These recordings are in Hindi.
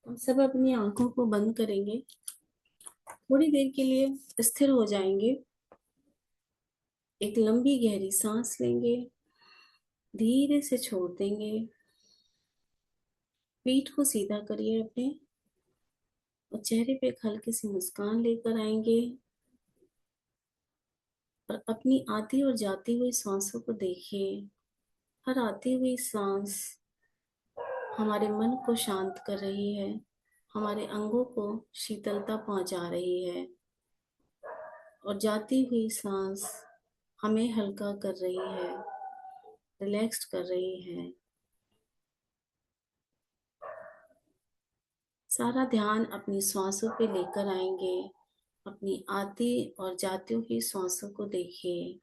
हम सब अपनी आंखों को बंद करेंगे। थोड़ी देर के लिए स्थिर हो जाएंगे। एक लंबी गहरी सांस लेंगे। धीरे से छोड़ देंगे। पीठ को सीधा करिए अपने और चेहरे पे एक हल्की सी मुस्कान लेकर आएंगे। और अपनी आती और जाती हुई सांसों को देखिए। हर आती हुई सांस हमारे मन को शांत कर रही है। हमारे अंगों को शीतलता पहुंचा रही है। और जाती हुई सांस हमें हल्का कर रही है, रिलैक्स्ड कर रही है। सारा ध्यान अपनी श्वासों पे लेकर आएंगे। अपनी आती और जाती हुई श्वासों को देखिए।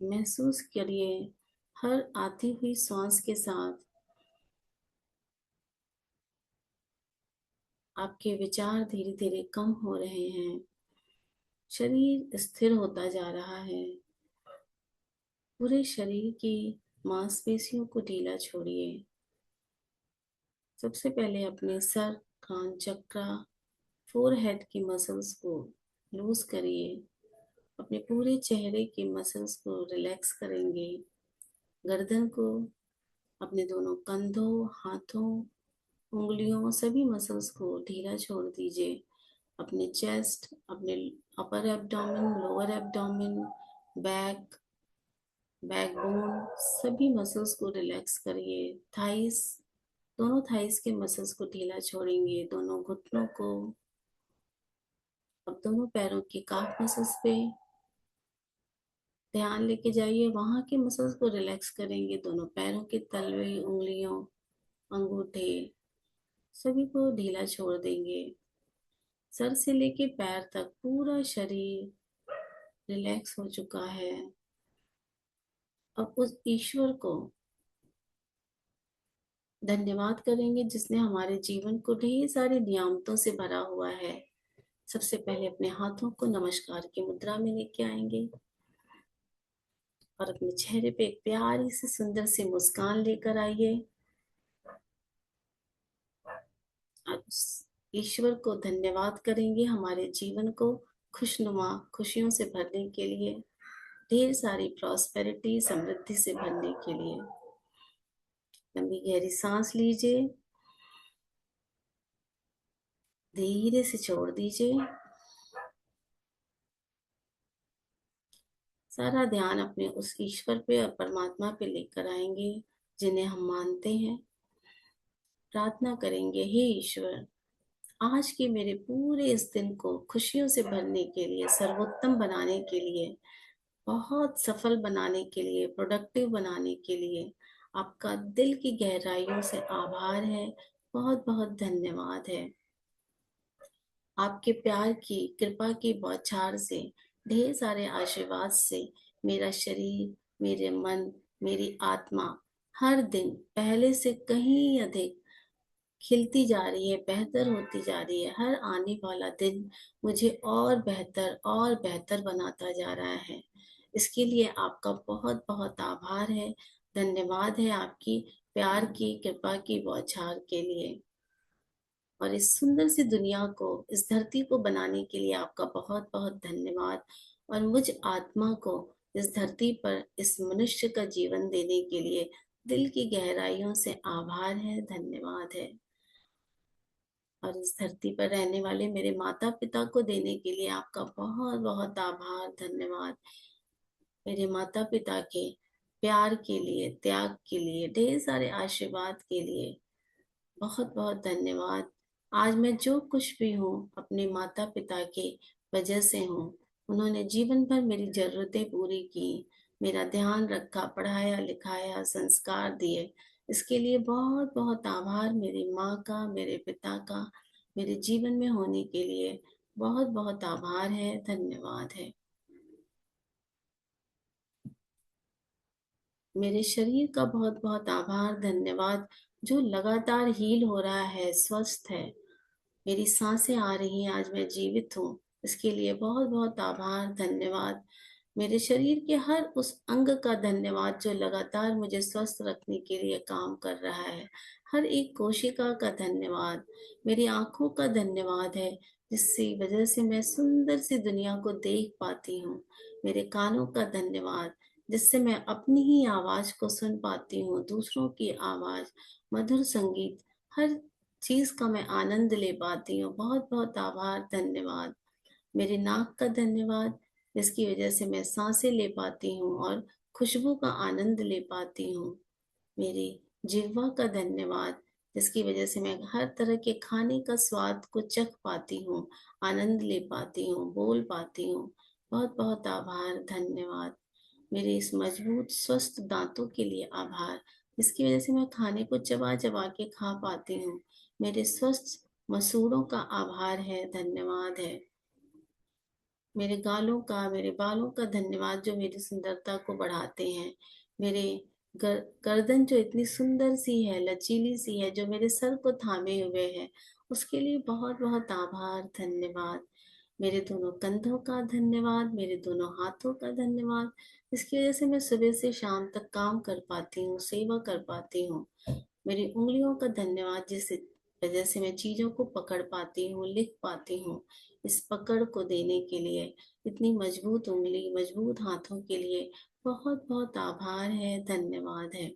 महसूस करिए हर आती हुई श्वास के साथ आपके विचार धीरे धीरे कम हो रहे हैं। शरीर स्थिर होता जा रहा है। पूरे शरीर की मांसपेशियों को ढीला छोड़िए। सबसे पहले अपने सर, कान चक्रा, फोरहेड की मसल्स को लूज करिए। अपने पूरे चेहरे के मसल्स को रिलैक्स करेंगे। गर्दन को, अपने दोनों कंधों, हाथों, उंगलियों, सभी मसल्स को ढीला छोड़ दीजिए। अपने चेस्ट, अपने upper abdomen, lower abdomen, back, backbone, सभी मसल्स को रिलैक्स करिए। थाइस, दोनों थाइस के मसल्स को ढीला छोड़ेंगे। दोनों घुटनों को, अब दोनों पैरों के काफ मसल्स पे ध्यान लेके जाइए। वहां के मसल्स को रिलैक्स करेंगे। दोनों पैरों के तलवे, उंगलियों, अंगूठे, सभी को ढीला छोड़ देंगे। सर से लेके पैर तक पूरा शरीर रिलैक्स हो चुका है। अब उस ईश्वर को धन्यवाद करेंगे जिसने हमारे जीवन को ढेर सारी नियामतों से भरा हुआ है। सबसे पहले अपने हाथों को नमस्कार की मुद्रा में लेके आएंगे और अपने चेहरे पे एक प्यारी सी सुंदर सी मुस्कान लेकर आइए। और उस ईश्वर को धन्यवाद करेंगे हमारे जीवन को खुशनुमा खुशियों से भरने के लिए, ढेर सारी प्रॉस्पेरिटी, समृद्धि से भरने के लिए। लंबी गहरी सांस लीजिए। धीरे से छोड़ दीजिए। सारा ध्यान अपने उस ईश्वर पे और परमात्मा पे लेकर आएंगे जिन्हें हम मानते हैं। प्रार्थना करेंगे, हे ईश्वर, आज के मेरे पूरे इस दिन को खुशियों से भरने के लिए, सर्वोत्तम बनाने के लिए, बहुत सफल बनाने के लिए, प्रोडक्टिव बनाने के लिए आपका दिल की गहराइयों से आभार है। बहुत बहुत धन्यवाद है। आपके प्यार की, कृपा की बौछार से, ढेर सारे आशीर्वाद से मेरा शरीर, मेरे मन, मेरी आत्मा हर दिन पहले से कहीं अधिक खिलती जा रही है, बेहतर होती जा रही है। हर आने वाला दिन मुझे और बेहतर बनाता जा रहा है। इसके लिए आपका बहुत बहुत आभार है। धन्यवाद है आपकी प्यार की, कृपा की बौछार के लिए। और इस सुंदर सी दुनिया को, इस धरती को बनाने के लिए आपका बहुत बहुत धन्यवाद। और मुझ आत्मा को इस धरती पर इस मनुष्य का जीवन देने के लिए दिल की गहराइयों से आभार है, धन्यवाद है। और इस धरती पर रहने वाले मेरे माता पिता को देने के लिए आपका बहुत बहुत आभार, धन्यवाद। मेरे माता पिता के प्यार के लिए, त्याग के लिए, ढेर सारे आशीर्वाद के लिए बहुत बहुत धन्यवाद। आज मैं जो कुछ भी हूँ अपने माता पिता के वजह से हूँ। उन्होंने जीवन भर मेरी जरूरतें पूरी की, मेरा ध्यान रखा, पढ़ाया लिखाया, संस्कार दिए। इसके लिए बहुत बहुत आभार मेरी माँ का, मेरे पिता का, मेरे जीवन में होने के लिए बहुत बहुत आभार है, धन्यवाद है। मेरे शरीर का बहुत बहुत आभार, धन्यवाद, जो लगातार हील हो रहा है, स्वस्थ है। मेरी सांसें आ रही हैं, आज मैं जीवित हूँ। इसके लिए बहुत बहुत आभार, धन्यवाद। मेरे शरीर के हर उस अंग का धन्यवाद जो लगातार मुझे स्वस्थ रखने के लिए काम कर रहा है। हर एक कोशिका का धन्यवाद। मेरी आँखों का धन्यवाद है, जिसकी वजह से मैं सुंदर सी दुनिया को देख पाती हूँ। मेरे कानों का धन्यवाद, जिससे मैं अपनी ही आवाज़ को सुन पाती हूँ, दूसरों की आवाज़, मधुर संगीत, हर चीज़ का मैं आनंद ले पाती हूँ। बहुत-बहुत आभार, धन्यवाद। मेरे नाक का धन्यवाद, जिसकी वजह से मैं सांसें ले पाती हूँ और खुशबू का आनंद ले पाती हूँ। मेरी जिह्वा का धन्यवाद, जिसकी वजह से मैं हर तरह के खाने का स्वाद को चख पाती हूँ, आनंद ले पाती हूँ, बोल पाती हूँ। बहुत बहुत आभार, धन्यवाद। मेरे इस मजबूत स्वस्थ दांतों के लिए आभार, जिसकी वजह से मैं खाने को चबा चबा के खा पाती हूँ। मेरे स्वस्थ मसूड़ों का आभार है, धन्यवाद है। मेरे गालों का, मेरे बालों का धन्यवाद, जो मेरी सुंदरता को बढ़ाते हैं। मेरे गर्दन जो इतनी सुंदर सी है, लचीली सी है, जो मेरे सर को थामे हुए है, उसके लिए बहुत बहुत आभार, धन्यवाद। मेरे दोनों कंधों का धन्यवाद, मेरे दोनों हाथों का धन्यवाद, इसकी वजह से मैं सुबह से शाम तक काम कर पाती हूँ, सेवा कर पाती हूँ। मेरी उंगलियों का धन्यवाद, जिस वजह से मैं चीजों को पकड़ पाती हूँ, लिख पाती हूँ। इस पकड़ को देने के लिए, इतनी मजबूत उंगली, मजबूत हाथों के लिए बहुत बहुत आभार है, धन्यवाद है।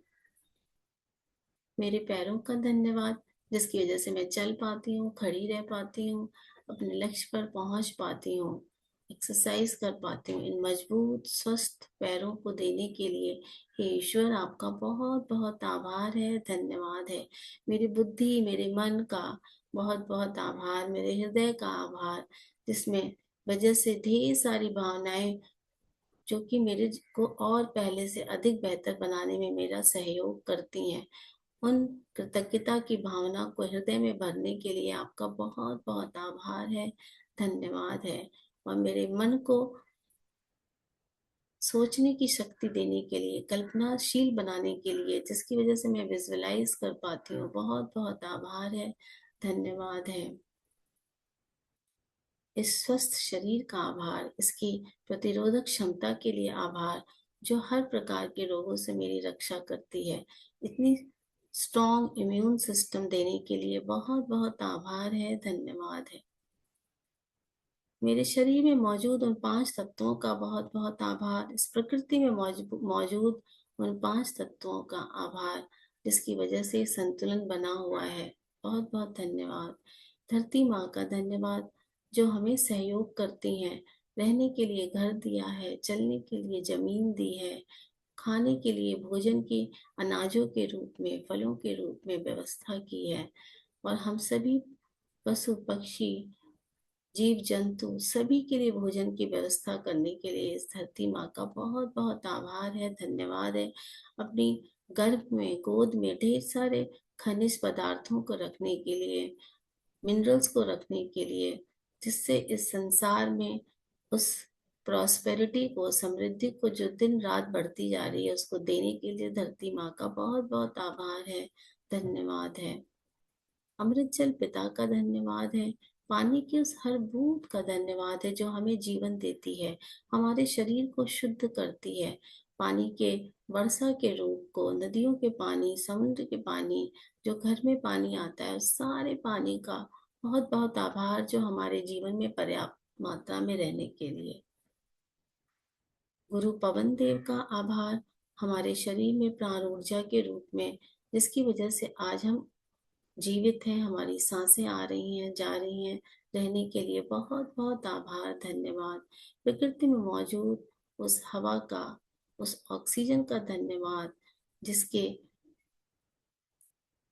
मेरे पैरों का धन्यवाद, जिसकी वजह से मैं चल पाती हूँ, खड़ी रह पाती हूँ, अपने लक्ष्य पर पहुंच पाती हूँ, एक्सरसाइज कर पाती हूँ। इन मजबूत स्वस्थ पैरों को देने के लिए हे ईश्वर, आपका बहुत बहुत आभार है, धन्यवाद है। मेरी बुद्धि, मेरे मन का बहुत बहुत आभार, मेरे हृदय का आभार, जिसमें वजह से ढेर सारी भावनाएं, जो कि मेरे को और पहले से अधिक बेहतर बनाने में मेरा सहयोग करती हैं। उन कृतज्ञता की भावना को हृदय में भरने के लिए आपका बहुत बहुत आभार है, धन्यवाद है। और मेरे मन को सोचने की शक्ति देने के लिए, कल्पनाशील बनाने के लिए, जिसकी वजह से मैं विजुअलाइज कर पाती हूँ, बहुत बहुत आभार है, धन्यवाद है। इस स्वस्थ शरीर का आभार, इसकी प्रतिरोधक क्षमता के लिए आभार, जो हर प्रकार के रोगों से मेरी रक्षा करती है। इतनी स्ट्रॉन्ग इम्यून सिस्टम देने के लिए बहुत बहुत आभार है, धन्यवाद है। मेरे शरीर में मौजूद उन 5 तत्वों का बहुत बहुत आभार, इस प्रकृति में मौजूद उन 5 तत्वों का आभार, जिसकी वजह से संतुलन बना हुआ है। बहुत बहुत धन्यवाद। धरती माँ का धन्यवाद, जो हमें सहयोग करती हैं, रहने के लिए घर दिया है, चलने के लिए जमीन दी है, खाने के लिए भोजन की अनाजों के रूप में, फलों के रूप में व्यवस्था की है। और हम सभी पशु पक्षी, जीव जंतु सभी के लिए भोजन की व्यवस्था करने के लिए इस धरती माँ का बहुत बहुत आभार है, धन्यवाद है। अपनी गर्भ में, गोद में ढेर सारे खनिज पदार्थों को रखने के लिए, मिनरल्स को रखने के लिए, जिससे इस संसार में उस प्रॉस्पेरिटी को, समृद्धि को, जो दिन रात बढ़ती जा रही है, उसको देने के लिए धरती माँ का बहुत बहुत आभार है, धन्यवाद है। अमृत जल पिता का धन्यवाद है। पानी की उस हर बूंद का धन्यवाद है, जो हमें जीवन देती है, हमारे शरीर को शुद्ध करती है। पानी के वर्षा के रूप को, नदियों के पानी, समुद्र के पानी, जो घर में पानी आता है, उस सारे पानी का बहुत बहुत आभार, जो हमारे जीवन में पर्याप्त मात्रा में रहने के लिए। गुरु पवन देव का आभार, हमारे शरीर में प्राण ऊर्जा के रूप में, जिसकी वजह से आज हम जीवित हैं, हमारी सांसें आ रही हैं, जा रही हैं, रहने के लिए बहुत बहुत आभार, धन्यवाद। प्रकृति में मौजूद उस हवा का, उस ऑक्सीजन का धन्यवाद, जिसके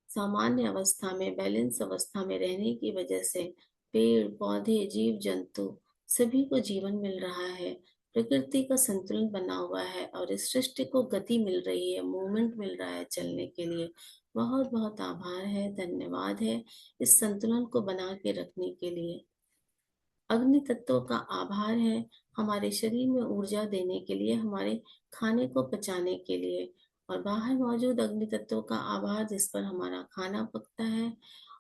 सामान्य अवस्था में, बैलेंस अवस्था में रहने की वजह से पेड़ पौधे, जीव जंतु सभी को जीवन मिल रहा है, प्रकृति का संतुलन बना हुआ है, और इस सृष्टि को गति मिल रही है, मूवमेंट मिल रहा है चलने के लिए। बहुत बहुत आभार है, धन्यवाद है, इस संतुलन को बना के रखने के लिए। अग्नि तत्व का आभार है, हमारे शरीर में ऊर्जा देने के लिए, हमारे खाने को पचाने के लिए। और बाहर मौजूद अग्नि तत्व का आभार, जिस पर हमारा खाना पकता है।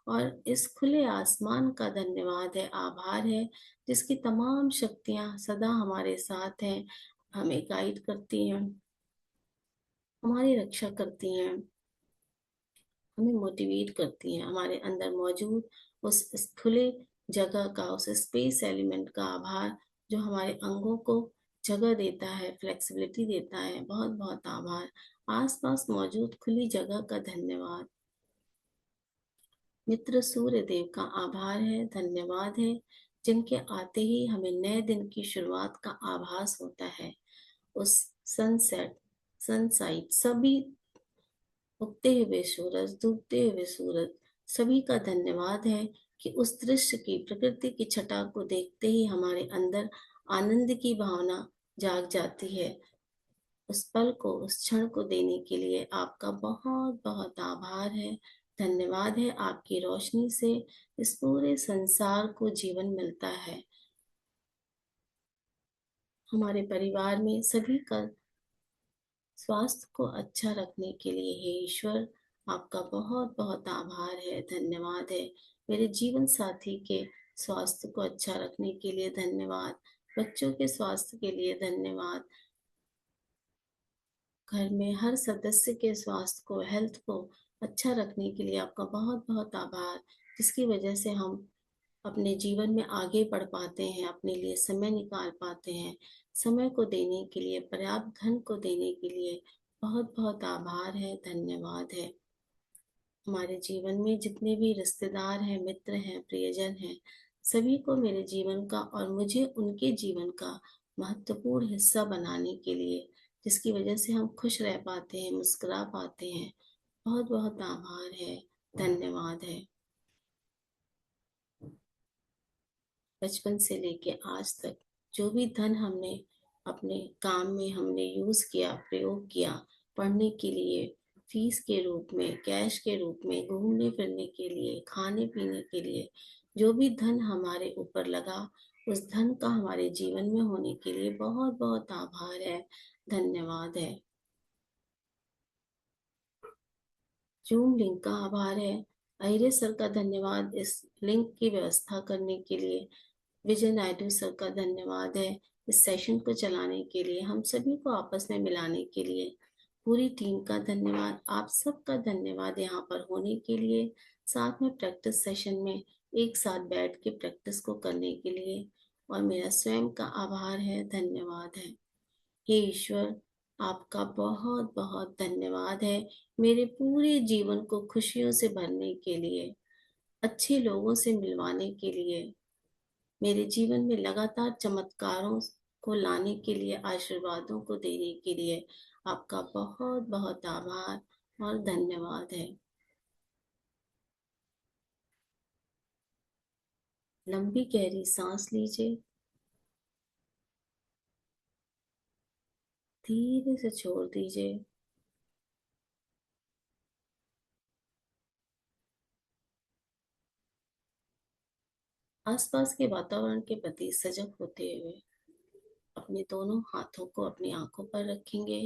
और इस खुले आसमान का धन्यवाद है, आभार है, जिसकी तमाम शक्तियां सदा हमारे साथ हैं, हमें गाइड करती हैं, हमारी रक्षा करती हैं, हमें मोटिवेट करती हैं। हमारे अंदर मौजूद उस स्थूले जगह का, उस स्पेस एलिमेंट का आभार, जो हमारे अंगों को जगह देता है, फ्लेक्सिबिलिटी देता है, बहुत बहुत आभार। आसपास मौजूद खुली जगह का धन्यवाद। मित्र सूर्य देव का आभार है, धन्यवाद है, जिनके आते ही हमें नए दिन की शुरुआत का आभास होता है। उस सनसेट, सनसाइट, सभी उगते हुए सूरज, डूबते हुए सूरज, सभी का धन्यवाद है कि उस दृश्य की, प्रकृति की छटा को देखते ही हमारे अंदर आनंद की भावना जाग जाती है। उस पल को, उस क्षण को देने के लिए आपका बहुत बहुत आभार है, धन्यवाद है। आपकी रोशनी से इस पूरे संसार को जीवन मिलता है। हमारे परिवार में सभी का स्वास्थ्य को अच्छा रखने के लिए हे ईश्वर, आपका बहुत बहुत आभार है, धन्यवाद है। मेरे जीवन साथी के स्वास्थ्य को अच्छा रखने के लिए धन्यवाद, बच्चों के स्वास्थ्य के लिए धन्यवाद, घर में हर सदस्य के स्वास्थ्य को, हेल्थ को अच्छा रखने के लिए आपका बहुत बहुत आभार, जिसकी वजह से हम अपने जीवन में आगे बढ़ पाते हैं, अपने लिए समय निकाल पाते हैं। समय को देने के लिए, पर्याप्त धन को देने के लिए बहुत बहुत आभार है, धन्यवाद है। हमारे जीवन में जितने भी रिश्तेदार हैं, मित्र हैं, प्रियजन हैं, सभी को मेरे जीवन का और मुझे उनके जीवन का महत्वपूर्ण हिस्सा बनाने के लिए, जिसकी वजह से हम खुश रह पाते हैं, मुस्कुरा पाते हैं, बहुत बहुत आभार है, धन्यवाद है। बचपन से लेके आज तक जो भी धन हमने अपने काम में हमने यूज किया, प्रयोग किया, पढ़ने के लिए, फीस के रूप में, कैश के रूप में, घूमने फिरने के लिए, खाने पीने के लिए, जो भी धन हमारे ऊपर लगा, उस धन का हमारे जीवन में होने के लिए बहुत बहुत आभार है, धन्यवाद है। जूम लिंक का आभार है, अहिरे सर का धन्यवाद इस लिंक की व्यवस्था करने के लिए। विजय नायडू सर का धन्यवाद है इस सेशन को चलाने के लिए, हम सभी को आपस में मिलाने के लिए। पूरी टीम का धन्यवाद, आप सबका धन्यवाद यहाँ पर होने के लिए, साथ में प्रैक्टिस सेशन में एक साथ बैठ के प्रैक्टिस को करने के लिए। और मेरा स्वयं का आभार है, धन्यवाद है। हे ईश्वर, आपका बहुत बहुत धन्यवाद है मेरे पूरे जीवन को खुशियों से भरने के लिए, अच्छे लोगों से मिलवाने के लिए, मेरे जीवन में लगातार चमत्कारों को लाने के लिए, आशीर्वादों को देने के लिए आपका बहुत बहुत आभार और धन्यवाद है। लंबी गहरी सांस लीजिए, धीरे से छोड़ दीजिए। आसपास के वातावरण के प्रति सजग होते हुए अपने दोनों हाथों को अपनी आंखों पर रखेंगे।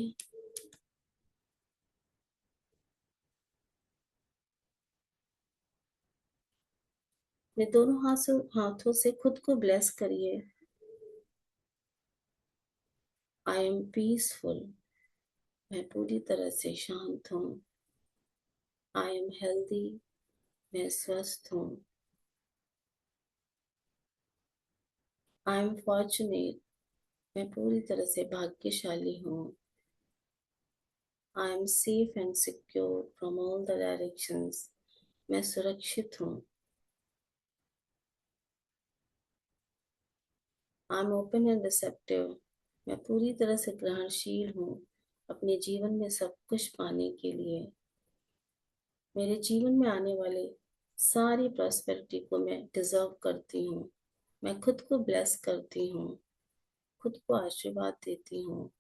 अपने दोनों हाथों से खुद को ब्लेस करिए। आई एम पीसफुल, मैं पूरी तरह से शांत हूँ। आई एम हेल्दी, मैं स्वस्थ हूँ। आई एम फॉर्चुनेट, मैं पूरी तरह से भाग्यशाली हूँ। I am safe and secure from all the directions, मैं सुरक्षित हूँ। I am open and receptive, मैं पूरी तरह से ग्रहणशील हूँ अपने जीवन में सब कुछ पाने के लिए। मेरे जीवन में आने वाले सारी प्रॉस्पेरिटी को मैं डिजर्व करती हूँ। मैं खुद को ब्लेस करती हूँ, खुद को आशीर्वाद देती हूँ।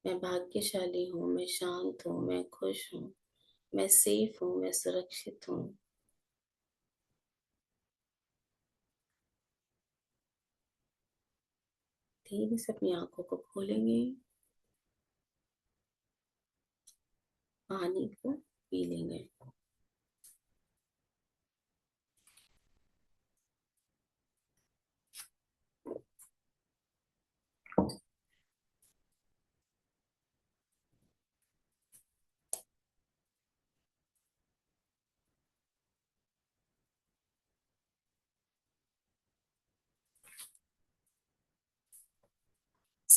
मैं भाग्यशाली हूँ, मैं शांत हूँ, मैं खुश हूँ, मैं सेफ हूँ, मैं सुरक्षित हूँ। धीरे से अपनी आंखों को खोलेंगे, पानी को पी लेंगे।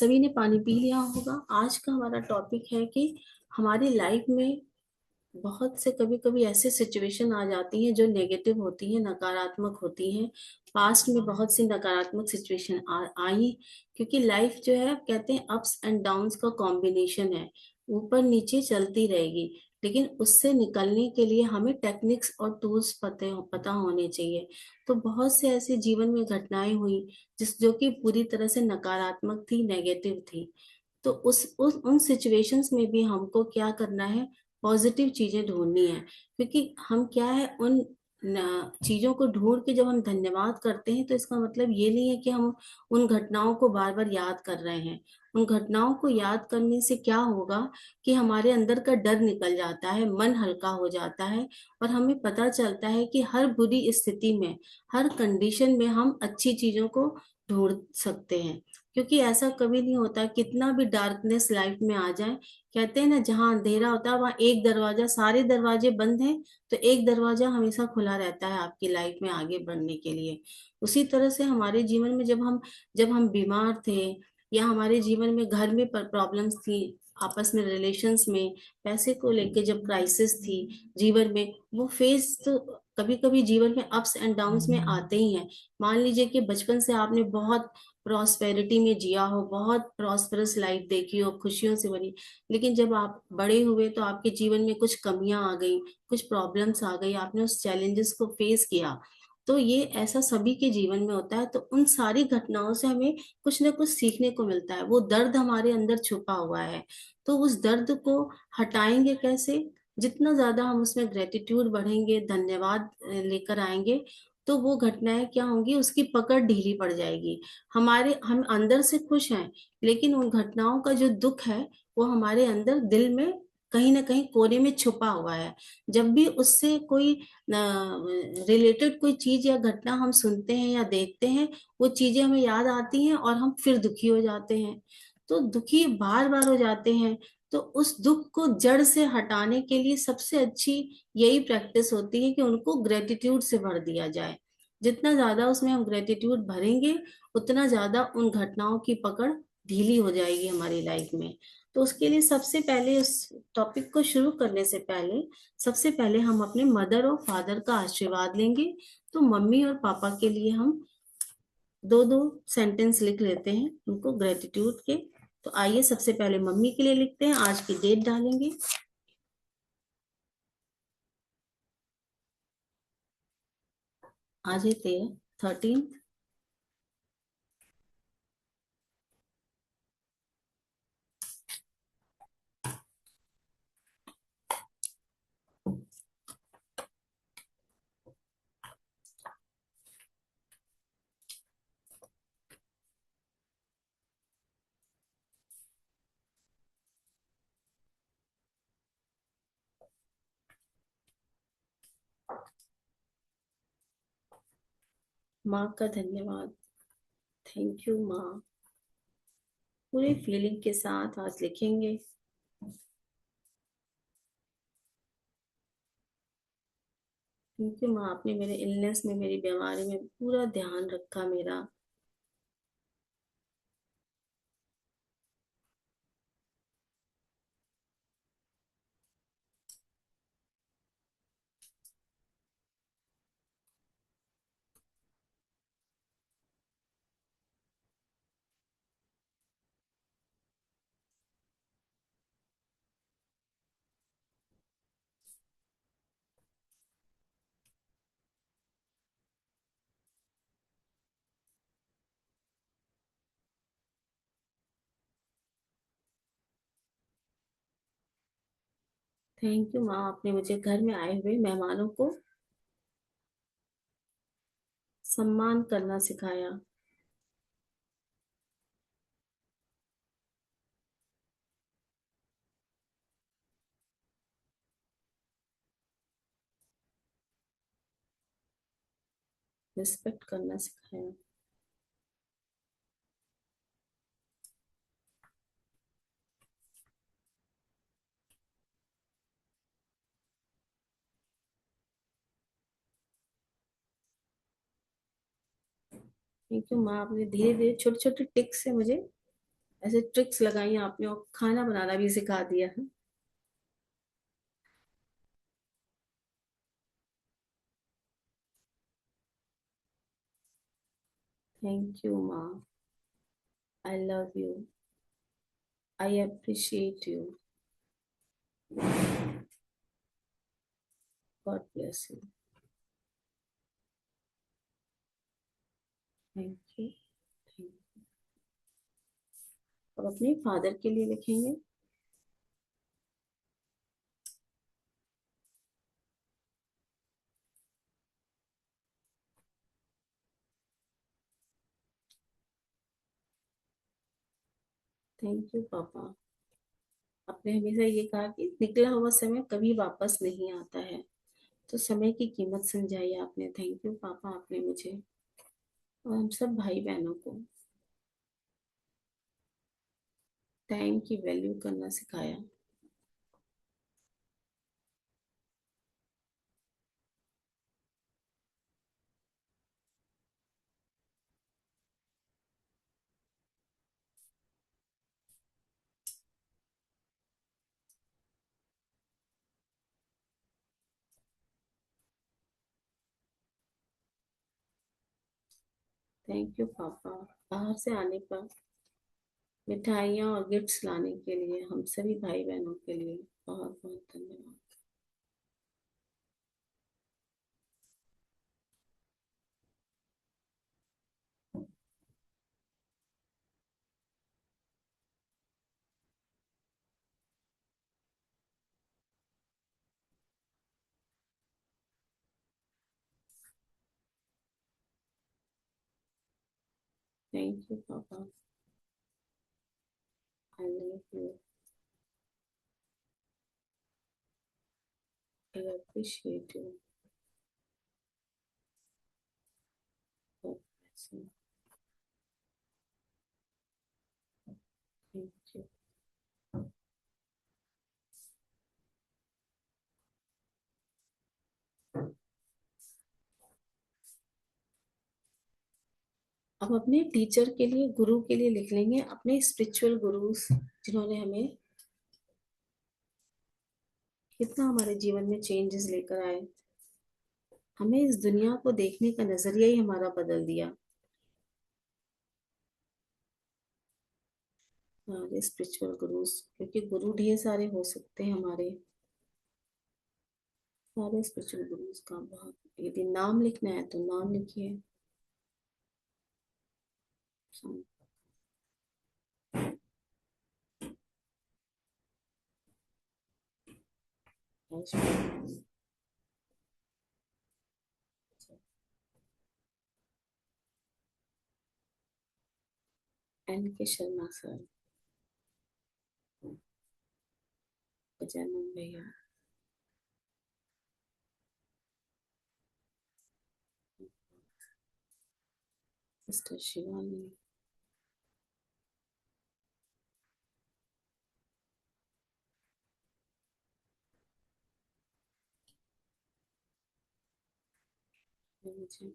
सभी ने पानी पी लिया होगा। आज का हमारा टॉपिक है कि हमारी लाइफ में बहुत से कभी कभी ऐसे सिचुएशन आ जाती हैं जो नेगेटिव होती हैं, नकारात्मक होती हैं। पास्ट में बहुत सी नकारात्मक सिचुएशन आई, क्योंकि लाइफ जो है कहते हैं अप्स एंड डाउन्स का कॉम्बिनेशन है, ऊपर नीचे चलती रहेगी। लेकिन उससे निकलने के लिए हमें टेक्निक्स और टूल्स पता होने चाहिए। तो बहुत से ऐसे जीवन में घटनाएं हुई जिस जो कि पूरी तरह से नकारात्मक थी, नेगेटिव थी। तो उस उन सिचुएशंस में भी हमको क्या करना है, पॉजिटिव चीजें ढूंढनी है। क्योंकि हम क्या है, उन चीजों को ढूंढ के जब हम धन्यवाद करते हैं तो इसका मतलब ये नहीं है कि हम उन घटनाओं को बार बार याद कर रहे हैं। उन घटनाओं को याद करने से क्या होगा कि हमारे अंदर का डर निकल जाता है, मन हल्का हो जाता है। और हमें पता चलता है कि हर बुरी स्थिति में, हर कंडीशन में हम अच्छी चीजों को ढूंढ सकते हैं। क्योंकि ऐसा कभी नहीं होता, कितना भी डार्कनेस लाइफ में आ जाए, कहते हैं ना जहाँ अंधेरा होता है वहां एक दरवाजा, सारे दरवाजे बंद हैं तो एक दरवाजा हमेशा खुला रहता है आपकी लाइफ में आगे बढ़ने के लिए। उसी तरह से हमारे जीवन में जब हम बीमार थे, या हमारे जीवन में घर में प्रॉब्लम्स थी, आपस में रिलेशंस में, पैसे को लेके जब क्राइसिस थी जीवन में, वो फेस तो कभी कभी जीवन में अप्स एंड डाउन्स में आते ही हैं। मान लीजिए कि बचपन से आपने बहुत प्रॉस्पेरिटी में जिया हो, बहुत प्रॉस्परस लाइफ देखी हो, खुशियों से भरी, लेकिन जब आप बड़े हुए तो आपके जीवन में कुछ कमियां आ गई, कुछ प्रॉब्लम्स आ गई, आपने उस चैलेंजेस को फेस किया। तो ये ऐसा सभी के जीवन में होता है। तो उन सारी घटनाओं से हमें कुछ ना कुछ सीखने को मिलता है। वो दर्द हमारे अंदर छुपा हुआ है, तो उस दर्द को हटाएंगे कैसे? जितना ज्यादा हम उसमें ग्रेटिट्यूड बढ़ेंगे, धन्यवाद लेकर आएंगे, तो वो घटनाएं क्या होंगी, उसकी पकड़ ढीली पड़ जाएगी। हम अंदर से खुश हैं, लेकिन उन घटनाओं का जो दुख है वो हमारे अंदर दिल में कहीं ना कहीं कोने में छुपा हुआ है। जब भी उससे कोई रिलेटेड कोई चीज या घटना हम सुनते हैं या देखते हैं, वो चीजें हमें याद आती हैं और हम फिर दुखी हो जाते हैं। तो दुखी बार बार हो जाते हैं। तो उस दुख को जड़ से हटाने के लिए सबसे अच्छी यही प्रैक्टिस होती है कि उनको ग्रेटिट्यूड से भर दिया जाए। जितना ज्यादा उसमें हम ग्रेटिट्यूड भरेंगे, उतना ज्यादा उन घटनाओं की पकड़ ढीली हो जाएगी हमारी लाइफ में। तो उसके लिए सबसे पहले, उस टॉपिक को शुरू करने से पहले, सबसे पहले हम अपने मदर और फादर का आशीर्वाद लेंगे। तो मम्मी और पापा के लिए हम दो दो सेंटेंस लिख लेते हैं उनको ग्रेटिट्यूड के। तो आइए सबसे पहले मम्मी के लिए लिखते हैं, आज की डेट डालेंगे। आज है 13। माँ का धन्यवाद। थैंक यू माँ। पूरे फीलिंग के साथ आज लिखेंगे। थैंक यू माँ, आपने मेरे इलनेस में, मेरी बीमारी में पूरा ध्यान रखा मेरा। थैंक यू माँ, आपने मुझे घर में आए हुए मेहमानों को सम्मान करना सिखाया। रिस्पेक्ट करना सिखाया। थैंक यू माँ, आपने धीरे धीरे छोटे छोटे टिप्स से मुझे ऐसे ट्रिक्स लगाई आपने और खाना बनाना भी सिखा दिया। थैंक यू माँ। I love you. I appreciate you. God bless you. Thank you. अब अपने फादर के लिए लिखेंगे। थैंक यू पापा। आपने हमेशा ये कहा कि निकला हुआ समय कभी वापस नहीं आता है, तो समय की कीमत समझाई आपने। थैंक यू पापा, आपने मुझे और हम सब भाई बहनों को टाइम की वैल्यू करना सिखाया। थैंक यू पापा। बाहर से आने पर मिठाइयाँ और गिफ्ट्स लाने के लिए हम सभी भाई बहनों के लिए बहुत बहुत धन्यवाद। थैंक यू पापा। I love you. I appreciate you. Thank you. अब अपने टीचर के लिए, गुरु के लिए लिख लेंगे, अपने स्पिरिचुअल गुरुज जिन्होंने हमें कितना हमारे जीवन में चेंजेस लेकर आए, हमें इस दुनिया को देखने का नजरिया ही हमारा बदल दिया। हमारे स्पिरिचुअल गुरुज, क्योंकि गुरु ढेर सारे हो सकते हैं हमारे, सारे स्पिरिचुअल गुरुज का बहुत, यदि नाम लिखना है तो नाम लिखिए। एन के शर्मा सर, गजानन भैया, सिस्टर शिवानी, ने मुझे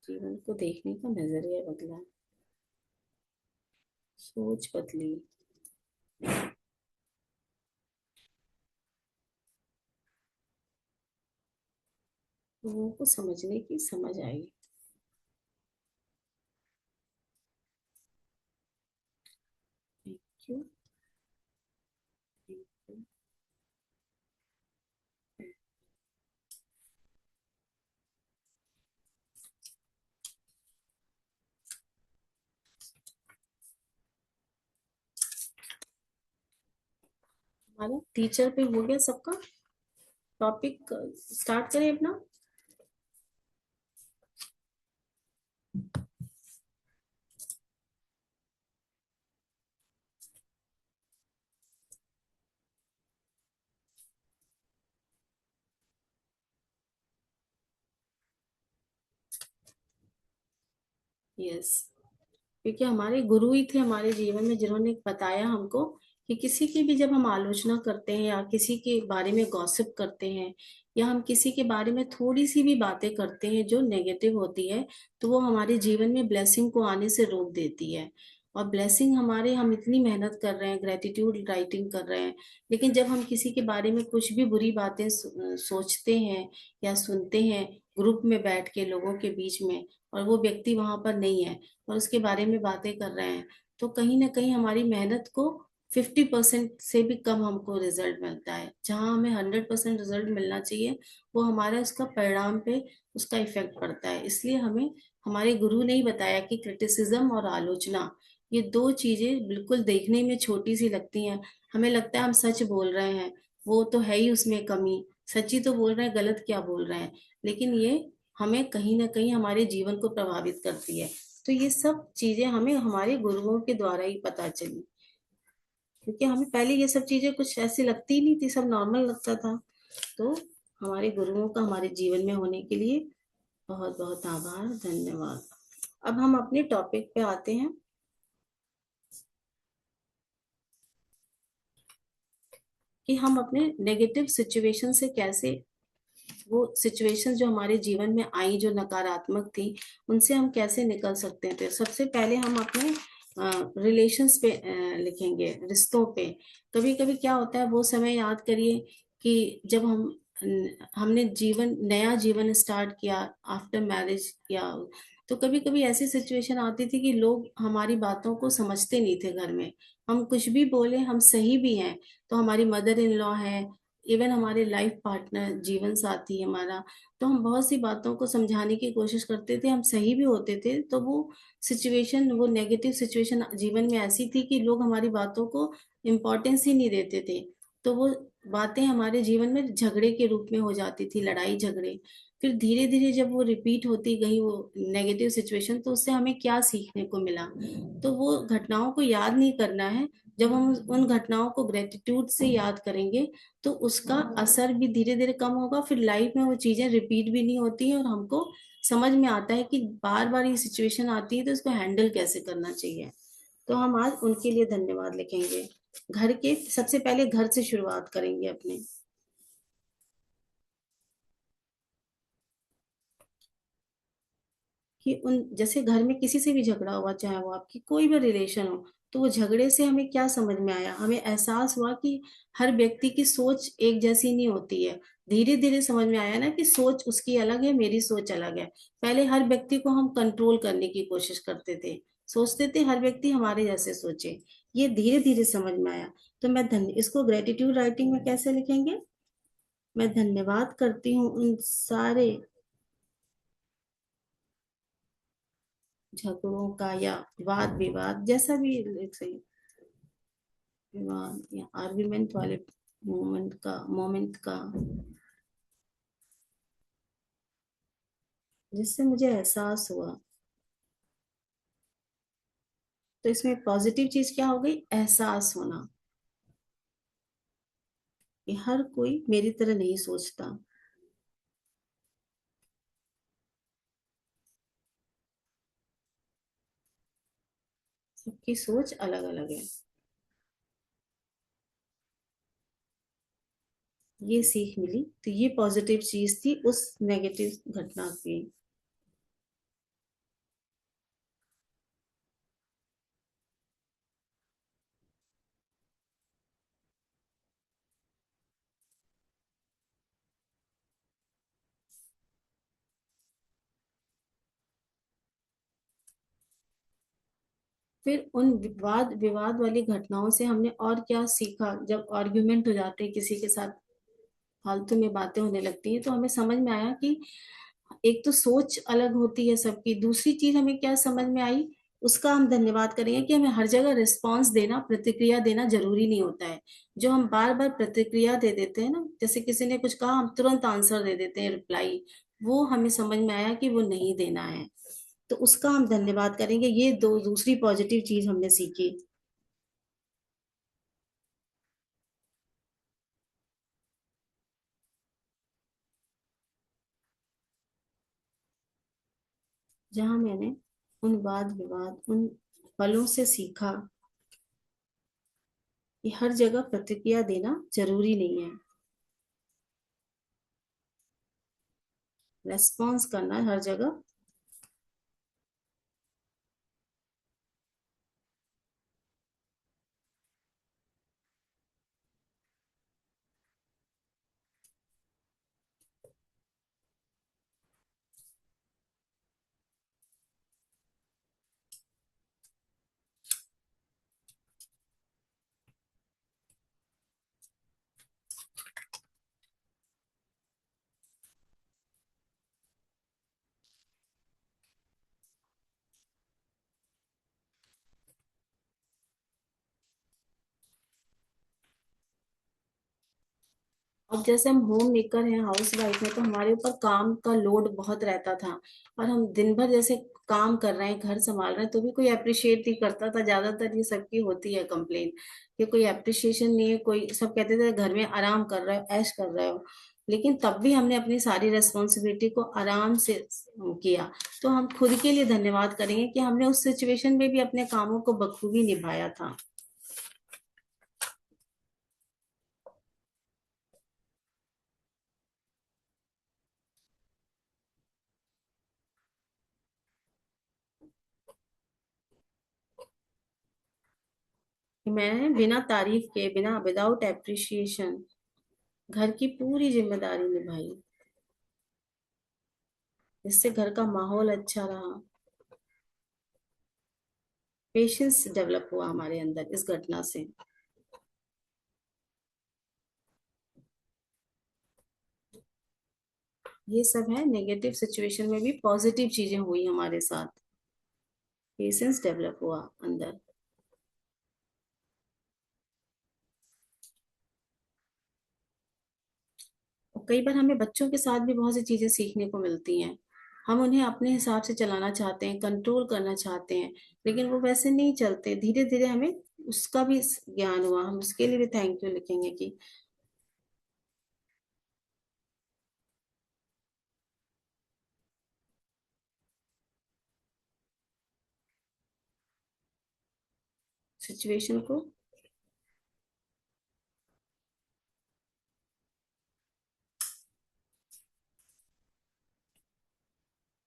जीवन को देखने का नजरिया बदला, सोच बदली, लोगों को समझने की समझ आई। Thank you. हमारा टीचर पे हो गया सबका। टॉपिक स्टार्ट करें अपना। यस, क्योंकि हमारे गुरु ही थे हमारे जीवन में, जिन्होंने बताया हमको कि किसी की भी जब हम आलोचना करते हैं या किसी के बारे में गॉसिप करते हैं, या हम किसी के बारे में थोड़ी सी भी बातें करते हैं जो नेगेटिव होती है, तो वो हमारे जीवन में ब्लेसिंग को आने से रोक देती है। और ब्लेसिंग हमारे, हम इतनी मेहनत कर रहे हैं, ग्रेटिट्यूड राइटिंग कर रहे हैं, लेकिन जब हम किसी के बारे में कुछ भी बुरी बातें सोचते हैं या सुनते हैं ग्रुप में बैठ के लोगों के बीच में, और वो व्यक्ति वहां पर नहीं है और उसके बारे में बातें कर रहे हैं, तो कहीं ना कहीं हमारी मेहनत को 50% से भी कम हमको रिजल्ट मिलता है। जहाँ हमें 100% रिजल्ट मिलना चाहिए, वो हमारा उसका परिणाम पे उसका इफेक्ट पड़ता है। इसलिए हमें हमारे गुरु ने ही बताया कि क्रिटिसिज्म और आलोचना, ये दो चीजें बिल्कुल देखने में छोटी सी लगती हैं, हमें लगता है हम सच बोल रहे हैं, वो तो है ही उसमें कमी, सच्ची तो बोल रहे हैं, गलत क्या बोल रहे हैं, लेकिन ये हमें कहीं ना कहीं हमारे जीवन को प्रभावित करती है। तो ये सब चीजें हमें हमारे गुरुओं के द्वारा ही पता चली, क्योंकि हमें पहले ये सब चीजें कुछ ऐसी लगती ही नहीं थी, सब नॉर्मल लगता था। तो हमारे गुरुओं का हमारे जीवन में होने के लिए बहुत बहुत आभार, धन्यवाद। अब हम अपने टॉपिक पे आते हैं कि हम अपने नेगेटिव सिचुएशन से कैसे, वो सिचुएशन जो हमारे जीवन में आई जो नकारात्मक थी, उनसे हम कैसे निकल सकते थे। सबसे पहले हम अपने रिलेशंस पे लिखेंगे, रिश्तों पे। कभी कभी क्या होता है, वो समय याद करिए कि जब हमने नया जीवन स्टार्ट किया आफ्टर मैरिज किया, तो कभी कभी ऐसी सिचुएशन आती थी कि लोग हमारी बातों को समझते नहीं थे घर में। हम कुछ भी बोले, हम सही भी हैं, तो हमारी मदर इन लॉ है, इवन हमारे लाइफ पार्टनर जीवन साथी हमारा, तो हम बहुत सी बातों को समझाने की कोशिश करते थे, हम सही भी होते थे, तो वो नेगेटिव सिचुएशन जीवन में ऐसी थी कि लोग हमारी बातों को इम्पोर्टेंस ही नहीं देते थे। तो वो बातें हमारे जीवन में झगड़े के रूप में हो जाती थी, लड़ाई झगड़े। फिर धीरे धीरे जब वो रिपीट होती गई वो नेगेटिव सिचुएशन, तो उससे हमें क्या सीखने को मिला, तो वो घटनाओं को याद नहीं करना है। जब हम उन घटनाओं को ग्रेटिट्यूड से याद करेंगे, तो उसका असर भी धीरे धीरे कम होगा, फिर लाइफ में वो चीजें रिपीट भी नहीं होती हैं, और हमको समझ में आता है कि बार बार ये सिचुएशन आती है तो इसको हैंडल कैसे करना चाहिए। तो हम आज उनके लिए धन्यवाद लिखेंगे। घर के सबसे पहले घर से शुरुआत करेंगे अपने, कि उन जैसे घर में किसी से भी झगड़ा हुआ, चाहे वो आपकी कोई भी रिलेशन हो, तो वो झगड़े से हमें क्या समझ में आया, हमें एहसास हुआ कि हर व्यक्ति की सोच एक जैसी नहीं होती है। धीरे धीरे समझ में आया ना कि सोच उसकी अलग है, मेरी सोच अलग है। पहले हर व्यक्ति को हम कंट्रोल करने की कोशिश करते थे, सोचते थे हर व्यक्ति हमारे जैसे सोचे। ये धीरे धीरे समझ में आया। तो मैं धन्य इसको ग्रेटिट्यूड राइटिंग में कैसे लिखेंगे, मैं धन्यवाद करती हूँ उन सारे झगड़ों का या वाद विवाद, जैसा भी लिख सही, विवाद या आर्ग्यूमेंट वाले मोमेंट का जिससे मुझे एहसास हुआ। तो इसमें पॉजिटिव चीज क्या हो गई, एहसास होना कि हर कोई मेरी तरह नहीं सोचता, सबकी सोच अलग अलग है। ये सीख मिली, तो ये पॉजिटिव चीज थी उस नेगेटिव घटना की। फिर उन विवाद विवाद वाली घटनाओं से हमने और क्या सीखा, जब आर्ग्यूमेंट हो जाते हैं किसी के साथ, फालतू में बातें होने लगती हैं, तो हमें समझ में आया कि एक तो सोच अलग होती है सबकी, दूसरी चीज हमें क्या समझ में आई, उसका हम धन्यवाद करेंगे कि हमें हर जगह रिस्पांस देना, प्रतिक्रिया देना जरूरी नहीं होता है। जो हम बार बार प्रतिक्रिया दे देते हैं ना, जैसे किसी ने कुछ कहा हम तुरंत आंसर दे देते हैं, रिप्लाई, वो हमें समझ में आया कि वो नहीं देना है। तो उसका हम धन्यवाद करेंगे। ये दो दूसरी पॉजिटिव चीज हमने सीखी। जहां मैंने उन वाद विवाद, उन पलों से सीखा कि हर जगह प्रतिक्रिया देना जरूरी नहीं है, रेस्पॉन्स करना हर जगह अब जैसे हम होम मेकर हैं, हाउस वाइफ हैं, तो हमारे ऊपर काम का लोड बहुत रहता था। और हम दिन भर जैसे काम कर रहे हैं, घर संभाल रहे हैं, तो भी कोई अप्रिशिएट नहीं करता था। ज्यादातर ये सबकी होती है कंप्लेन कि कोई अप्रिशिएशन नहीं है, कोई सब कहते थे घर में आराम कर रहे हो, ऐश कर रहे हो। लेकिन तब भी हमने अपनी सारी रेस्पॉन्सिबिलिटी को आराम से किया। तो हम खुद के लिए धन्यवाद करेंगे कि हमने उस सिचुएशन में भी अपने कामों को बखूबी निभाया था। मैंने बिना तारीफ के, बिना विदाउट एप्रिसिएशन घर की पूरी जिम्मेदारी निभाई, जिससे घर का माहौल अच्छा रहा। पेशेंस डेवलप हुआ हमारे अंदर इस घटना से। ये सब है, नेगेटिव सिचुएशन में भी पॉजिटिव चीजें हुई हमारे साथ। पेशेंस डेवलप हुआ अंदर। और कई बार हमें बच्चों के साथ भी बहुत सी चीजें सीखने को मिलती हैं। हम उन्हें अपने हिसाब से चलाना चाहते हैं, कंट्रोल करना चाहते हैं, लेकिन वो वैसे नहीं चलते। धीरे धीरे हमें उसका भी ज्ञान हुआ। हम उसके लिए भी थैंक यू लिखेंगे कि सिचुएशन को।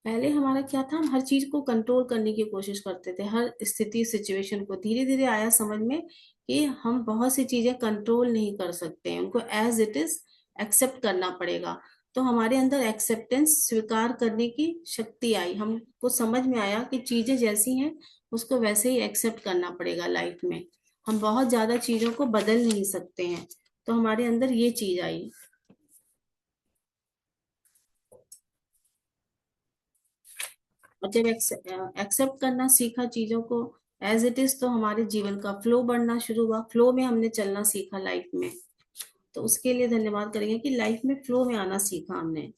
पहले हमारा क्या था, हम हर चीज को कंट्रोल करने की कोशिश करते थे, हर स्थिति सिचुएशन को। धीरे धीरे आया समझ में कि हम बहुत सी चीजें कंट्रोल नहीं कर सकते हैं, उनको एज इट इज एक्सेप्ट करना पड़ेगा। तो हमारे अंदर एक्सेप्टेंस, स्वीकार करने की शक्ति आई। हमको समझ में आया कि चीजें जैसी हैं उसको वैसे ही एक्सेप्ट करना पड़ेगा लाइफ में। हम बहुत ज्यादा चीजों को बदल नहीं सकते हैं। तो हमारे अंदर ये चीज आई। और जब एक्सेप्ट करना सीखा चीजों को एज इट इज, तो हमारे जीवन का फ्लो बढ़ना शुरू हुआ। फ्लो में हमने चलना सीखा लाइफ में। तो उसके लिए धन्यवाद करेंगे कि लाइफ में फ्लो में आना सीखा हमने।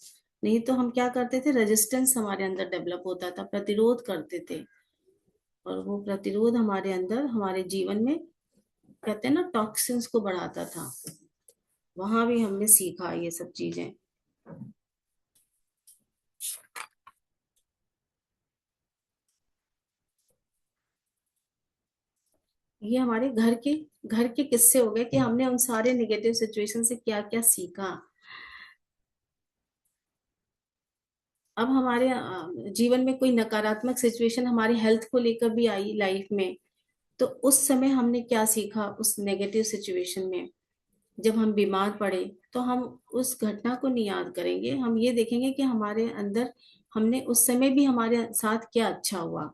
नहीं तो हम क्या करते थे, रेजिस्टेंस हमारे अंदर डेवलप होता था, प्रतिरोध करते थे। और वो प्रतिरोध हमारे अंदर, हमारे जीवन में, कहते हैं ना, टॉक्सिन्स को बढ़ाता था। वहां भी हमने सीखा ये सब चीजें। ये हमारे घर के किस्से हो गए कि हमने उन सारे निगेटिव सिचुएशन से क्या क्या सीखा। अब हमारे जीवन में कोई नकारात्मक सिचुएशन हमारी हेल्थ को लेकर भी आई लाइफ में, तो उस समय हमने क्या सीखा उस नेगेटिव सिचुएशन में। जब हम बीमार पड़े, तो हम उस घटना को नहीं याद करेंगे, हम ये देखेंगे कि हमारे अंदर हमने उस समय भी हमारे साथ क्या अच्छा हुआ।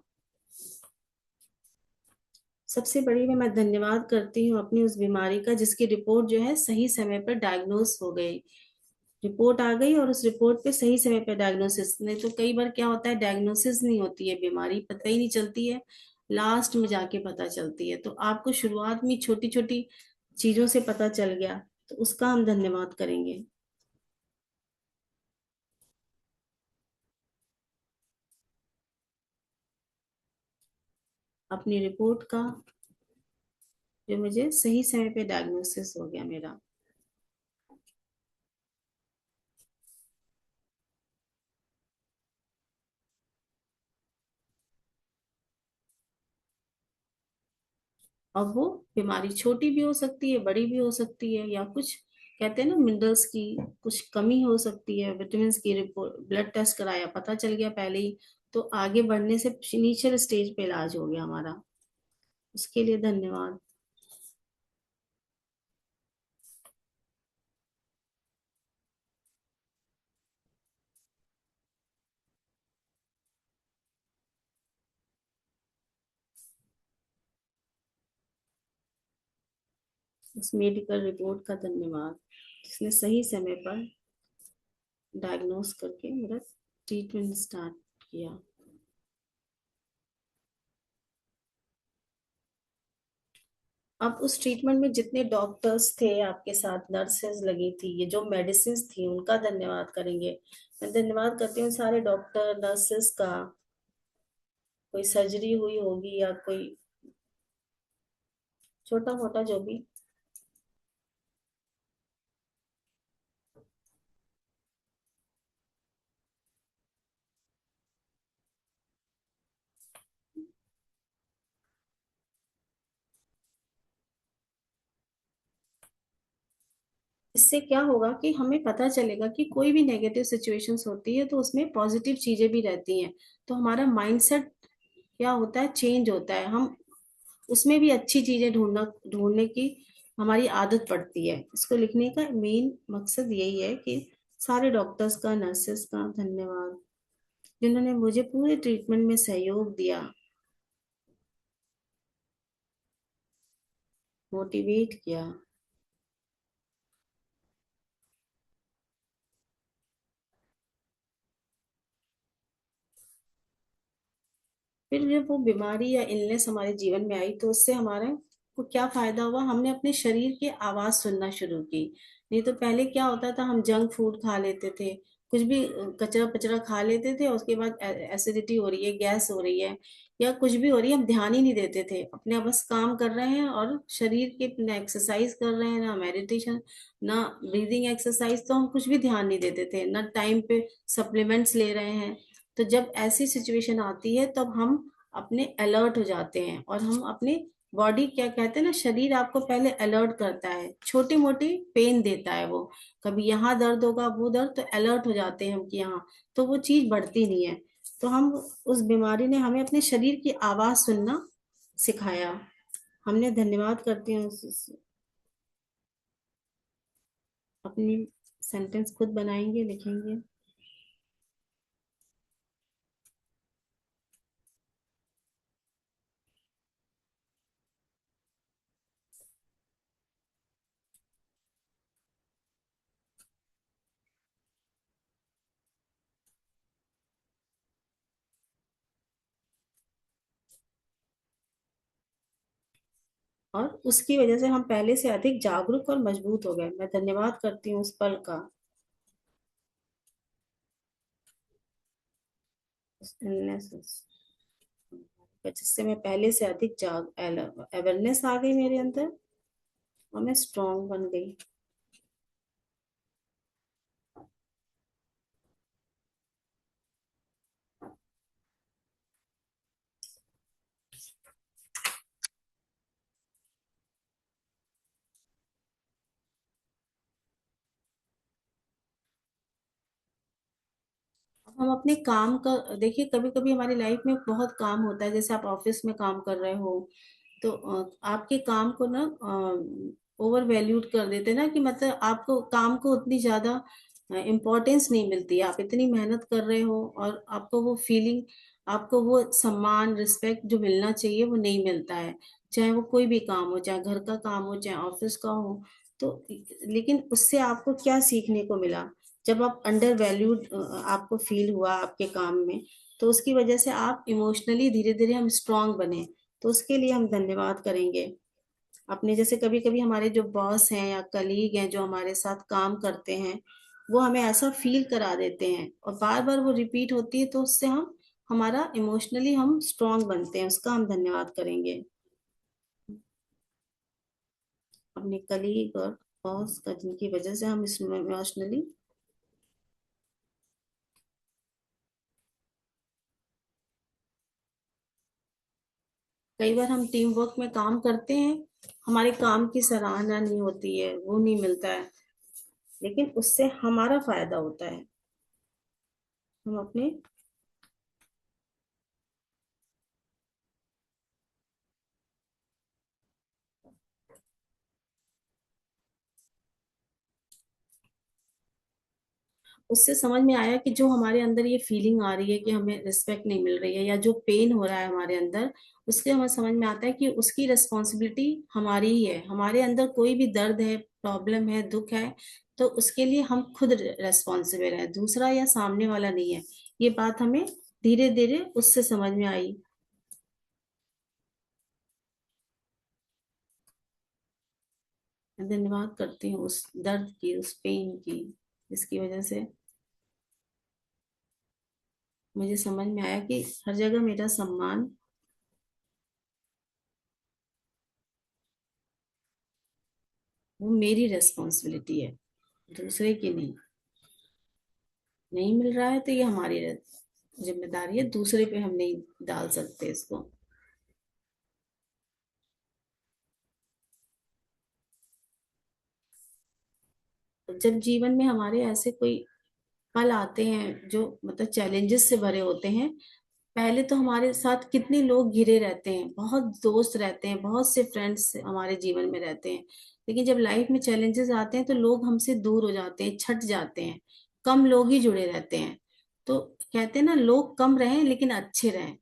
सबसे बड़ी मैं धन्यवाद करती हूँ अपनी उस बीमारी का, जिसकी रिपोर्ट जो है सही समय पर डायग्नोस हो गई। रिपोर्ट आ गई और उस रिपोर्ट पे सही समय पे डायग्नोसिस। नहीं तो कई बार क्या होता है, डायग्नोसिस नहीं होती है, बीमारी पता ही नहीं चलती है, लास्ट में जाके पता चलती है। तो आपको शुरुआत में छोटी छोटी चीजों से पता चल गया, तो उसका हम धन्यवाद करेंगे। अपनी रिपोर्ट का, जो मुझे सही समय पे डायग्नोसिस हो गया मेरा। अब वो बीमारी छोटी भी हो सकती है, बड़ी भी हो सकती है, या कुछ कहते हैं ना मिनरल्स की कुछ कमी हो सकती है, विटामिन की रिपोर्ट, ब्लड टेस्ट कराया, पता चल गया पहले ही, तो आगे बढ़ने से इनिशियल स्टेज पे इलाज हो गया हमारा। उसके लिए धन्यवाद। उस मेडिकल रिपोर्ट का धन्यवाद, जिसने सही समय पर डायग्नोस करके मेरा ट्रीटमेंट स्टार्ट किया। अब उस ट्रीटमेंट में जितने डॉक्टर्स थे आपके साथ, नर्सेज लगी थी, ये जो मेडिसिन थी, उनका धन्यवाद करेंगे। मैं धन्यवाद करती हूँ सारे डॉक्टर नर्सेस का। कोई सर्जरी हुई होगी या कोई छोटा मोटा जो भी। इससे क्या होगा कि हमें पता चलेगा कि कोई भी नेगेटिव सिचुएशंस होती है तो उसमें पॉजिटिव चीजें भी रहती हैं। तो हमारा माइंडसेट क्या होता है, चेंज होता है। हम उसमें भी अच्छी चीजें ढूंढने की हमारी आदत पड़ती है। इसको लिखने का मेन मकसद यही है कि सारे डॉक्टर्स का, नर्सेस का धन्यवाद, जिन्होंने मुझे पूरे ट्रीटमेंट में सहयोग दिया, मोटिवेट किया। फिर जब वो बीमारी या इलनेस हमारे जीवन में आई तो उससे हमारे को क्या फायदा हुआ, हमने अपने शरीर की आवाज सुनना शुरू की। नहीं तो पहले क्या होता था, हम जंक फूड खा लेते थे, कुछ भी कचरा पचरा खा लेते थे, और उसके बाद एसिडिटी हो रही है, गैस हो रही है, या कुछ भी हो रही है, हम ध्यान ही नहीं देते थे। अपने बस काम कर रहे हैं और शरीर के ना एक्सरसाइज कर रहे हैं, ना मेडिटेशन, ना ब्रीदिंग एक्सरसाइज, तो हम कुछ भी ध्यान नहीं देते थे, ना टाइम पे सप्लीमेंट्स ले रहे हैं। तो जब ऐसी सिचुएशन आती है तब हम अपने अलर्ट हो जाते हैं, और हम अपने बॉडी, क्या कहते हैं ना, शरीर आपको पहले अलर्ट करता है, छोटी मोटी पेन देता है वो, कभी यहाँ दर्द होगा, वो दर्द, तो अलर्ट हो जाते हैं हम कि यहाँ, तो वो चीज बढ़ती नहीं है। तो हम, उस बीमारी ने हमें अपने शरीर की आवाज सुनना सिखाया। हमने धन्यवाद करती हूँ अपनी सेंटेंस खुद बनाएंगे, लिखेंगे। और उसकी वजह से हम पहले से अधिक जागरूक और मजबूत हो गए। मैं धन्यवाद करती हूँ उस पल का, उस illness का, जिससे मैं पहले से अधिक जाग अवेयरनेस आ गई मेरे अंदर, और मैं स्ट्रांग बन गई। अब हम अपने काम का देखिए, कभी कभी हमारी लाइफ में बहुत काम होता है, जैसे आप ऑफिस में काम कर रहे हो, तो आपके काम को ना ओवर वैल्यूड कर देते हैं ना, कि मतलब आपको काम को उतनी ज्यादा इम्पोर्टेंस नहीं मिलती है। आप इतनी मेहनत कर रहे हो और आपको वो फीलिंग, आपको वो सम्मान, रिस्पेक्ट जो मिलना चाहिए वो नहीं मिलता है। चाहे वो कोई भी काम हो, चाहे घर का काम हो, चाहे ऑफिस का हो। तो लेकिन उससे आपको क्या सीखने को मिला, जब आप अंडर वैल्यूड आपको फील हुआ आपके काम में, तो उसकी वजह से आप इमोशनली धीरे धीरे हम स्ट्रांग बने। तो उसके लिए हम धन्यवाद करेंगे अपने। जैसे कभी कभी हमारे जो बॉस हैं या कलीग हैं जो हमारे साथ काम करते हैं, वो हमें ऐसा फील करा देते हैं और बार बार वो रिपीट होती है, तो उससे हम, हमारा इमोशनली हम स्ट्रांग बनते हैं, उसका हम धन्यवाद करेंगे अपने कलीग और बॉस का, जिनकी वजह से हम इसमें इमोशनली। कई बार हम टीम वर्क में काम करते हैं, हमारे काम की सराहना नहीं होती है, वो नहीं मिलता है, लेकिन उससे हमारा फायदा होता है। हम अपने, उससे समझ में आया कि जो हमारे अंदर ये फीलिंग आ रही है कि हमें रिस्पेक्ट नहीं मिल रही है, या जो पेन हो रहा है हमारे अंदर, उसके हमें समझ में आता है कि उसकी रिस्पॉन्सिबिलिटी हमारी ही है। हमारे अंदर कोई भी दर्द है, प्रॉब्लम है, दुख है, तो उसके लिए हम खुद रेस्पॉन्सिबल है, दूसरा या सामने वाला नहीं है। ये बात हमें धीरे धीरे उससे समझ में आई। मैं धन्यवाद करती हूँ उस दर्द की, उस पेन की, जिसकी वजह से मुझे समझ में आया कि हर जगह मेरा सम्मान, वो मेरी रेस्पॉन्सिबिलिटी है, दूसरे की नहीं। नहीं मिल रहा है तो ये हमारी जिम्मेदारी है, दूसरे पे हम नहीं डाल सकते इसको। तो जब जीवन में हमारे ऐसे कोई पल आते हैं जो मतलब चैलेंजेस से भरे होते हैं, पहले तो हमारे साथ कितने लोग घिरे रहते हैं, बहुत दोस्त रहते हैं, बहुत से फ्रेंड्स हमारे जीवन में रहते हैं। लेकिन जब लाइफ में चैलेंजेस आते हैं तो लोग हमसे दूर हो जाते हैं, छट जाते हैं, कम लोग ही जुड़े रहते हैं। तो कहते हैं ना, लोग कम रहें लेकिन अच्छे रहें।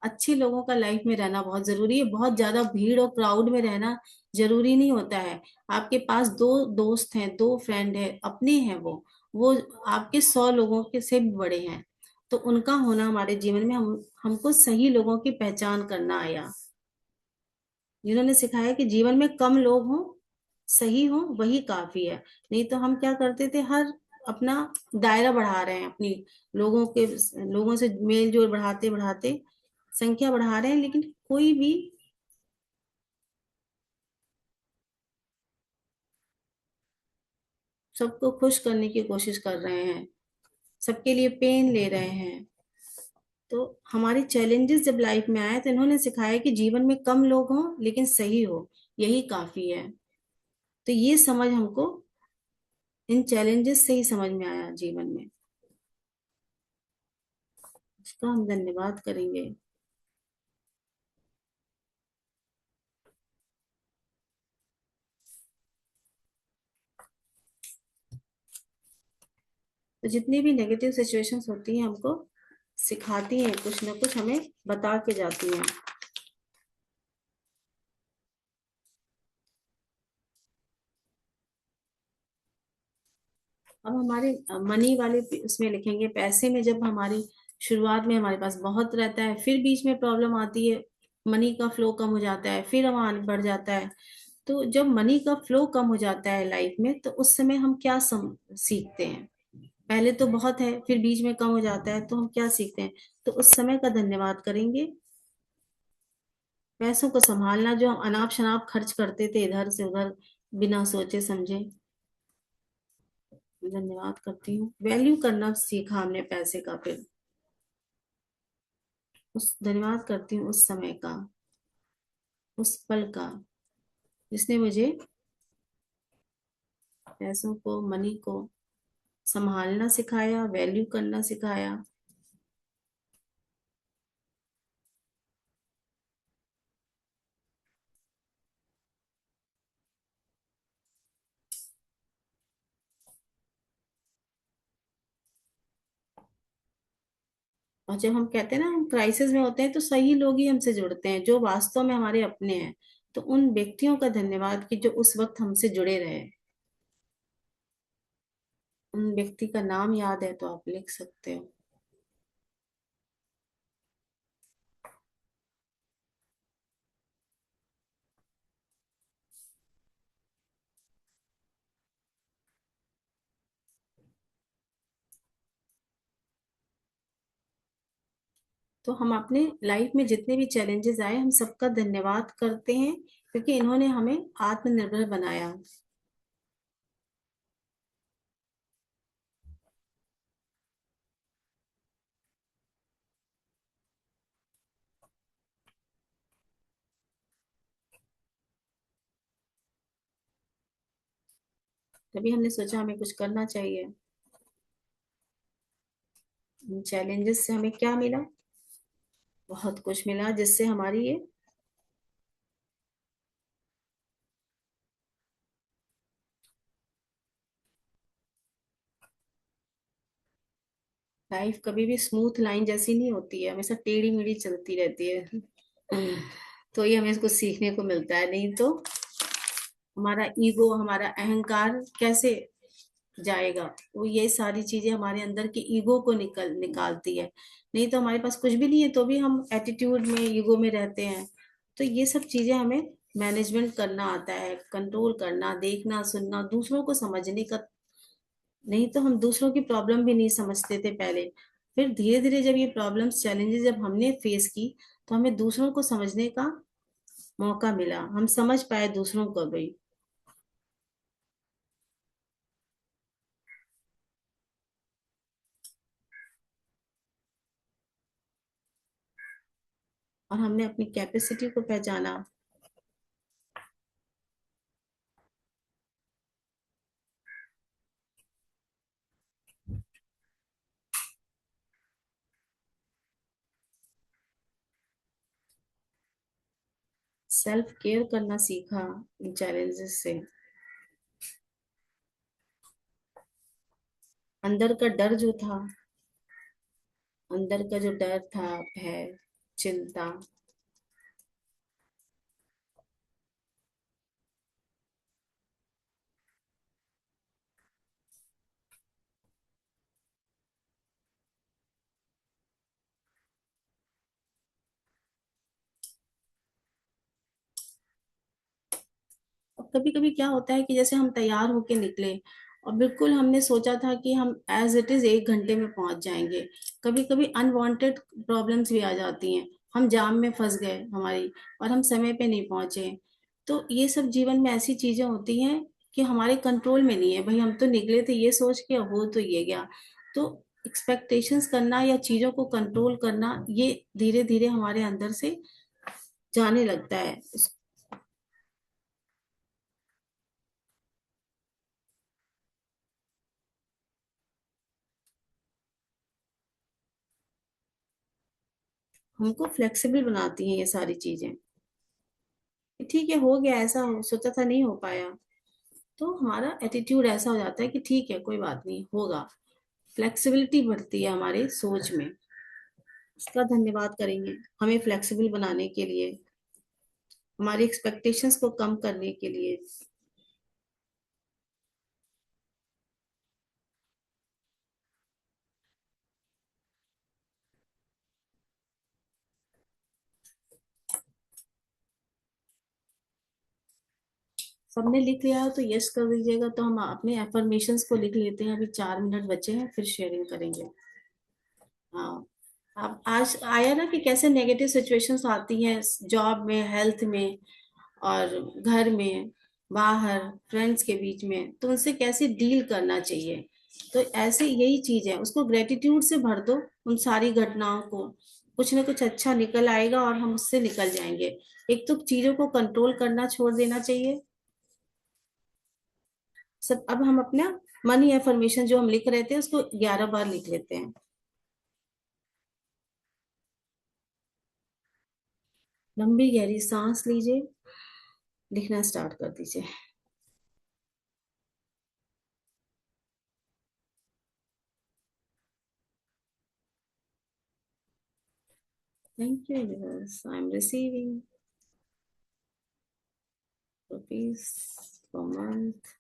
अच्छे लोगों का लाइफ में रहना बहुत जरूरी है। बहुत ज्यादा भीड़ और क्राउड में रहना जरूरी नहीं होता है। आपके पास दो दोस्त हैं, दो फ्रेंड है, अपने हैं, वो आपके 100 लोगों के से भी बड़े हैं। तो उनका होना हमारे जीवन में, हमको सही लोगों की पहचान करना आया, जिन्होंने सिखाया कि जीवन में कम लोग हों, सही हो, वही काफी है। नहीं तो हम क्या करते थे, हर अपना दायरा बढ़ा रहे हैं अपनी, लोगों के लोगों से मेल जोल बढ़ाते बढ़ाते संख्या बढ़ा रहे हैं, लेकिन कोई भी सबको खुश करने की कोशिश कर रहे हैं, सबके लिए पेन ले रहे हैं। तो हमारे चैलेंजेस जब लाइफ में आए तो इन्होंने सिखाया कि जीवन में कम लोग हों लेकिन सही हो, यही काफी है। तो ये समझ हमको इन चैलेंजेस से ही समझ में आया जीवन में। उसका हम धन्यवाद करेंगे। तो जितनी भी नेगेटिव सिचुएशंस होती हैं हमको सिखाती हैं, कुछ ना कुछ हमें बता के जाती हैं। अब हमारे मनी वाले उसमें लिखेंगे, पैसे में जब हमारी शुरुआत में हमारे पास बहुत रहता है, फिर बीच में प्रॉब्लम आती है, मनी का फ्लो कम हो जाता है, फिर हम आगे बढ़ जाता है। तो जब मनी का फ्लो कम हो जाता है लाइफ में, तो उस समय हम क्या सीखते हैं? पहले तो बहुत है, फिर बीच में कम हो जाता है, तो हम क्या सीखते हैं? तो उस समय का धन्यवाद करेंगे। पैसों को संभालना, जो हम अनाप शनाप खर्च करते थे इधर से उधर बिना सोचे समझे, धन्यवाद करती हूँ। वैल्यू करना सीखा हमने पैसे का, फिर उस धन्यवाद करती हूँ उस समय का, उस पल का, जिसने मुझे पैसों को, मनी को संभालना सिखाया, वैल्यू करना सिखाया। और जब हम कहते हैं ना हम क्राइसिस में होते हैं, तो सही लोग ही हमसे जुड़ते हैं जो वास्तव में हमारे अपने हैं। तो उन व्यक्तियों का धन्यवाद कि जो उस वक्त हमसे जुड़े रहे। उन व्यक्ति का नाम याद है तो आप लिख सकते हो। तो हम अपने लाइफ में जितने भी चैलेंजेस आए, हम सबका धन्यवाद करते हैं, क्योंकि इन्होंने हमें आत्मनिर्भर बनाया। तभी हमने सोचा हमें कुछ करना चाहिए। चैलेंजेस से हमें क्या मिला? बहुत कुछ मिला, जिससे हमारी ये लाइफ कभी भी स्मूथ लाइन जैसी नहीं होती है, हमेशा टेढ़ी मेढ़ी चलती रहती है। तो ये हमें इसको सीखने को मिलता है। नहीं तो हमारा ईगो, हमारा अहंकार कैसे जाएगा? वो ये सारी चीजें हमारे अंदर की ईगो को निकालती है। नहीं तो हमारे पास कुछ भी नहीं है तो भी हम एटीट्यूड में, ईगो में रहते हैं। तो ये सब चीजें हमें मैनेजमेंट करना आता है, कंट्रोल करना, देखना, सुनना, दूसरों को समझने का। नहीं तो हम दूसरों की प्रॉब्लम भी नहीं समझते थे पहले। फिर धीरे धीरे जब ये प्रॉब्लम्स, चैलेंजेस जब हमने फेस की, तो हमें दूसरों को समझने का मौका मिला, हम समझ पाए दूसरों को भी। और हमने अपनी कैपेसिटी को पहचाना। सेल्फ केयर करना सीखा इन चैलेंजेस से। अंदर का डर जो था, अंदर का जो डर था, भय, चिंता। और कभी कभी क्या होता है कि जैसे हम तैयार होके निकले, और बिल्कुल हमने सोचा था कि हम एज इट इज 1 घंटे में पहुंच जाएंगे। कभी कभी अनवांटेड प्रॉब्लम्स भी आ जाती हैं, हम जाम में फंस गए हमारी, और हम समय पे नहीं पहुंचे। तो ये सब जीवन में ऐसी चीजें होती हैं कि हमारे कंट्रोल में नहीं है। भाई हम तो निकले थे ये सोच के, हो तो ये गया। तो एक्सपेक्टेशंस करना या चीजों को कंट्रोल करना, ये धीरे धीरे हमारे अंदर से जाने लगता है। हमको फ्लेक्सिबल बनाती हैं ये सारी चीजें। कि ठीक है, हो गया, ऐसा हो सोचा था नहीं हो पाया, तो हमारा एटीट्यूड ऐसा हो जाता है कि ठीक है, कोई बात नहीं, होगा। फ्लेक्सिबिलिटी बढ़ती है हमारी सोच में। इसका धन्यवाद करेंगे हमें फ्लेक्सिबल बनाने के लिए, हमारी एक्सपेक्टेशंस को कम करने के लिए। सबने लिख लिया हो तो यस कर दीजिएगा, तो हम अपने एफर्मेशंस को लिख लेते हैं। अभी 4 मिनट बचे हैं, फिर शेयरिंग करेंगे। हाँ। अब आज आया ना कि कैसे नेगेटिव सिचुएशंस आती हैं, जॉब में, हेल्थ में, और घर में, बाहर, फ्रेंड्स के बीच में, तो उनसे कैसे डील करना चाहिए। तो ऐसे यही चीज है, उसको ग्रेटिट्यूड से भर दो। उन सारी घटनाओं को कुछ ना कुछ अच्छा निकल आएगा और हम उससे निकल जाएंगे। एक तो चीजों को कंट्रोल करना छोड़ देना चाहिए सब। अब हम अपना मनी एफर्मेशन जो हम लिख रहे थे उसको 11 बार लिख लेते हैं। लंबी गहरी सांस लीजिए, लिखना स्टार्ट कर दीजिए। Thank you universe, I am receiving rupees per month.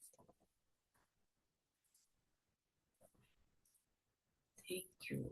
Thank you.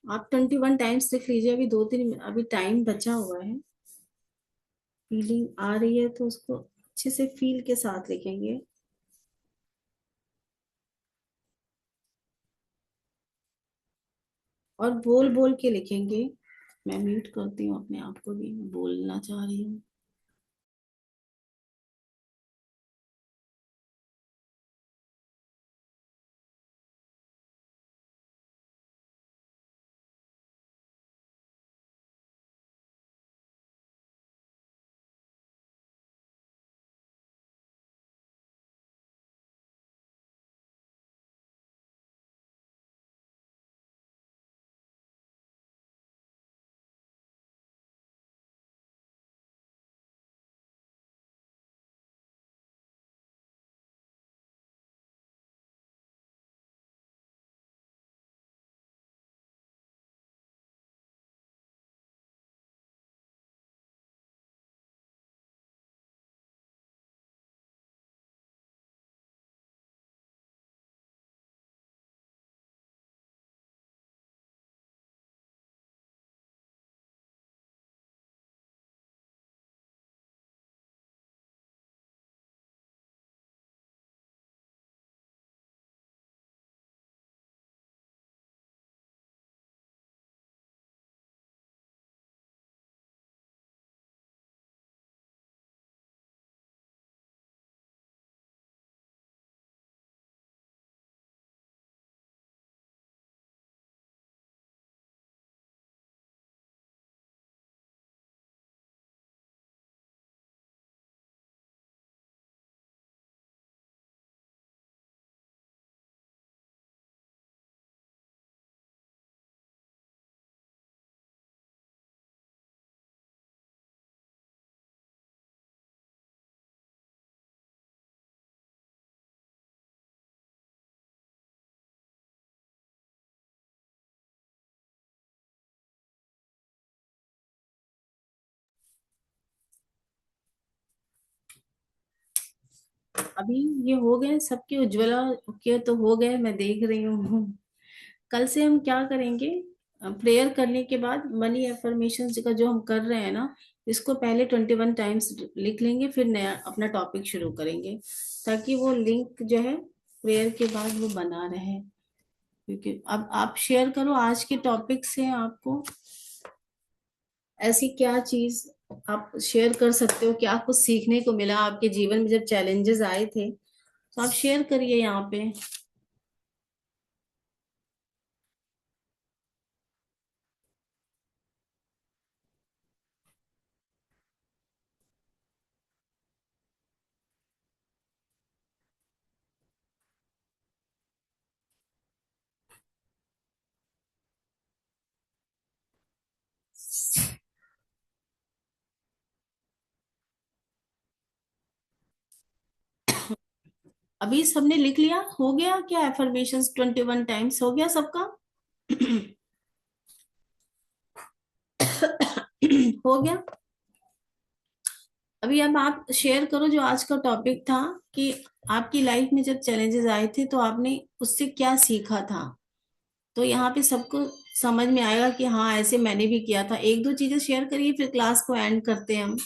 आप 21 टाइम्स लिख लीजिए, अभी 2-3 अभी टाइम बचा हुआ है। फीलिंग आ रही है तो उसको अच्छे से फील के साथ लिखेंगे, और बोल बोल के लिखेंगे। मैं म्यूट करती हूँ अपने आप को भी, मैं बोलना चाह रही हूँ। अभी ये हो गए सबके, उज्ज्वला के तो हो गए, मैं देख रही हूँ। कल से हम क्या करेंगे, प्रेयर करने के बाद मनी एफर्मेशन का जो हम कर रहे हैं ना, इसको पहले 21 टाइम्स लिख लेंगे, फिर नया अपना टॉपिक शुरू करेंगे, ताकि वो लिंक जो है प्रेयर के बाद वो बना रहे। क्योंकि अब आप शेयर करो आज के टॉपिक से आपको ऐसी क्या चीज आप शेयर कर सकते हो, क्या कुछ सीखने को मिला आपके जीवन में जब चैलेंजेस आए थे, तो आप शेयर करिए यहाँ पे। अभी सबने लिख लिया, हो गया क्या एफर्मेशंस 21 टाइम्स हो गया सबका? हो गया। अभी अब आप शेयर करो जो आज का टॉपिक था, कि आपकी लाइफ में जब चैलेंजेस आए थे तो आपने उससे क्या सीखा था। तो यहाँ पे सबको समझ में आएगा कि हाँ ऐसे मैंने भी किया था। एक दो चीजें शेयर करिए, फिर क्लास को एंड करते हैं हम।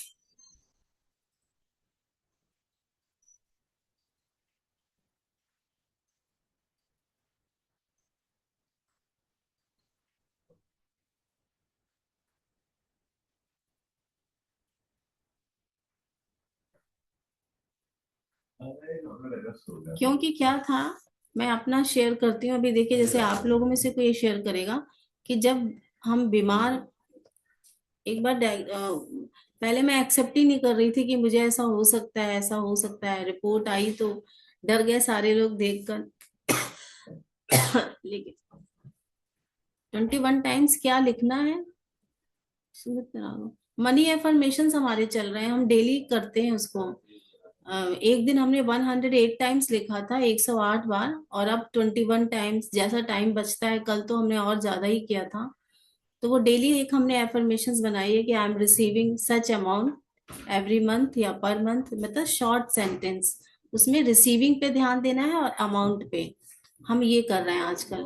क्योंकि क्या था, मैं अपना शेयर करती हूँ। अभी देखिए, जैसे आप लोगों में से कोई शेयर करेगा कि जब हम बीमार, एक बार पहले मैं एक्सेप्ट ही नहीं कर रही थी कि मुझे ऐसा हो सकता है, ऐसा हो सकता है। रिपोर्ट आई तो डर गए सारे लोग देखकर। लेकिन 21 टाइम्स क्या लिखना है, सुमित मनी एफर्मेशन हमारे चल रहे हैं, हम डेली करते हैं उसको। एक दिन हमने 108 टाइम्स लिखा था, 108 बार, और अब 21 टाइम्स। जैसा टाइम बचता है, कल तो हमने और ज्यादा ही किया था। तो वो डेली एक हमने एफर्मेशंस बनाई है कि I am receiving such amount every month या पर मंथ, मतलब शॉर्ट सेंटेंस। उसमें रिसीविंग पे ध्यान देना है और अमाउंट पे। हम ये कर रहे हैं आजकल।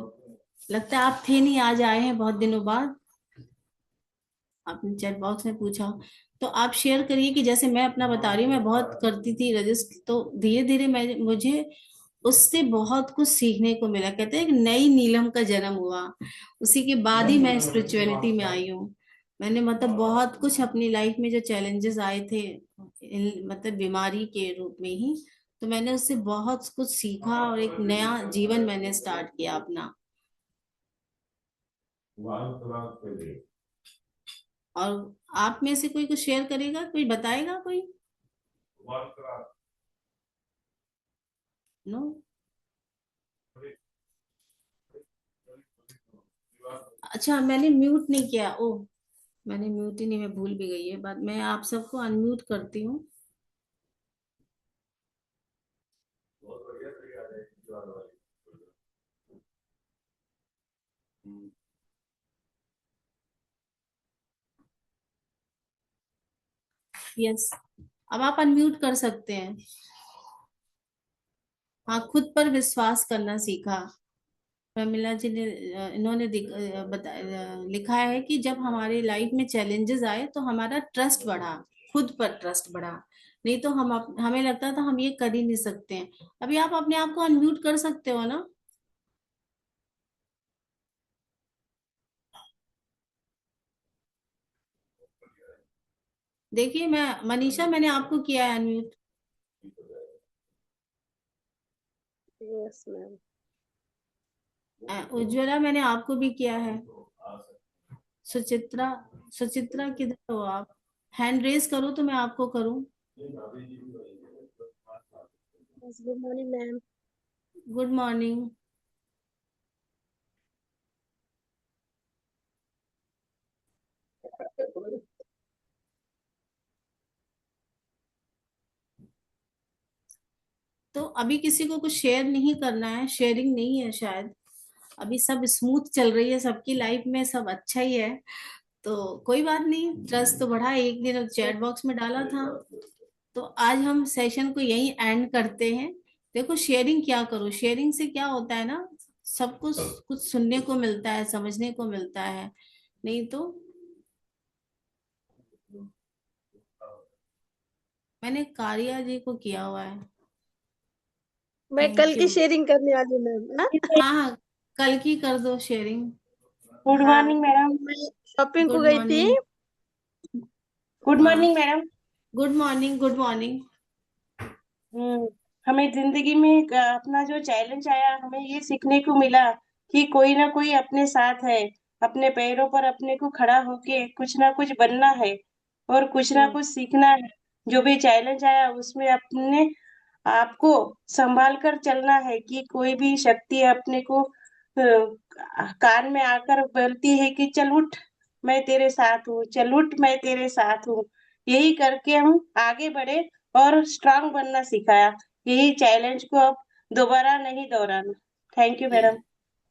लगता है आप थे नहीं, आज आए हैं बहुत दिनों बाद। आपने चैट बॉक्स में पूछा, तो आप शेयर करिए कि जैसे मैं अपना बता रही हूँ, मैं बहुत करती थी रजिस्टर, तो धीरे धीरे मैं मुझे उससे बहुत कुछ सीखने को मिला। कहते हैं एक नई नीलम का जन्म हुआ, उसी के बाद ही मैं स्पिरिचुअलिटी में आई हूँ। मैंने मतलब बहुत कुछ अपनी लाइफ में जो चैलेंजेस आए थे, मतलब बीमारी के रूप में ही, तो मैंने उससे बहुत कुछ सीखा और एक नया जीवन मैंने स्टार्ट किया अपना। और आप में से कोई कुछ शेयर करेगा, कोई बताएगा, कोई? नो। अच्छा, मैंने म्यूट नहीं किया, ओ, मैंने म्यूट ही नहीं, मैं भूल भी गई है बात। मैं आप सबको अनम्यूट करती हूँ। यस, अब आप अनम्यूट कर सकते हैं। हाँ, खुद पर विश्वास करना सीखा। प्रमिला जी ने इन्होंने लिखा है कि जब हमारी लाइफ में चैलेंजेस आए तो हमारा ट्रस्ट बढ़ा, खुद पर ट्रस्ट बढ़ा। नहीं तो हमें लगता था हम ये कर ही नहीं सकते हैं। अभी आप अपने आप को अनम्यूट कर सकते हो ना? देखिए, मैं मनीषा, मैंने आपको किया है अनम्यूट। Yes ma'am. उज्ज्वला, मैंने आपको भी किया है। सुचित्रा, सुचित्रा किधर हो आप? हैंड रेस करो तो मैं आपको करूं। Yes, good morning ma'am. Good morning. तो अभी किसी को कुछ शेयर नहीं करना है, शेयरिंग नहीं है शायद। अभी सब स्मूथ चल रही है, सबकी लाइफ में सब अच्छा ही है। तो कोई बात नहीं, ट्रस्ट तो बढ़ा, एक दिन चैट बॉक्स में डाला था। तो आज हम सेशन को यहीं एंड करते हैं। देखो, शेयरिंग क्या करो, शेयरिंग से क्या होता है ना, सब कुछ कुछ सुनने को मिलता है, समझने को मिलता है। नहीं तो मैंने कारिया जी को किया हुआ है। मैं कल थैंक यू। की शेयरिंग करने वाली हूँ मैम ना। हाँ हाँ, कल की कर दो शेयरिंग। गुड हाँ, मॉर्निंग मैडम। मैं शॉपिंग को गुड गई थी। मॉर्निंग। गुड हाँ, morning madam. Good morning, good morning. हम्म, हमें जिंदगी में अपना जो चैलेंज आया, हमें ये सीखने को मिला कि कोई ना कोई अपने साथ है। अपने पैरों पर अपने को खड़ा होके कुछ ना कुछ बनना है और कुछ ना हम्म। कुछ सीखना है। जो भी चैलेंज आया उसमें अपने आपको संभाल कर चलना है कि कोई भी शक्ति अपने को कान में आकर बोलती है कि चल उठ, मैं तेरे साथ हूँ, चल उठ, मैं तेरे साथ हूँ। यही करके हम आगे बढ़े और स्ट्रांग बनना सिखाया। यही चैलेंज को अब दोबारा नहीं दोहराना। Thank you madam.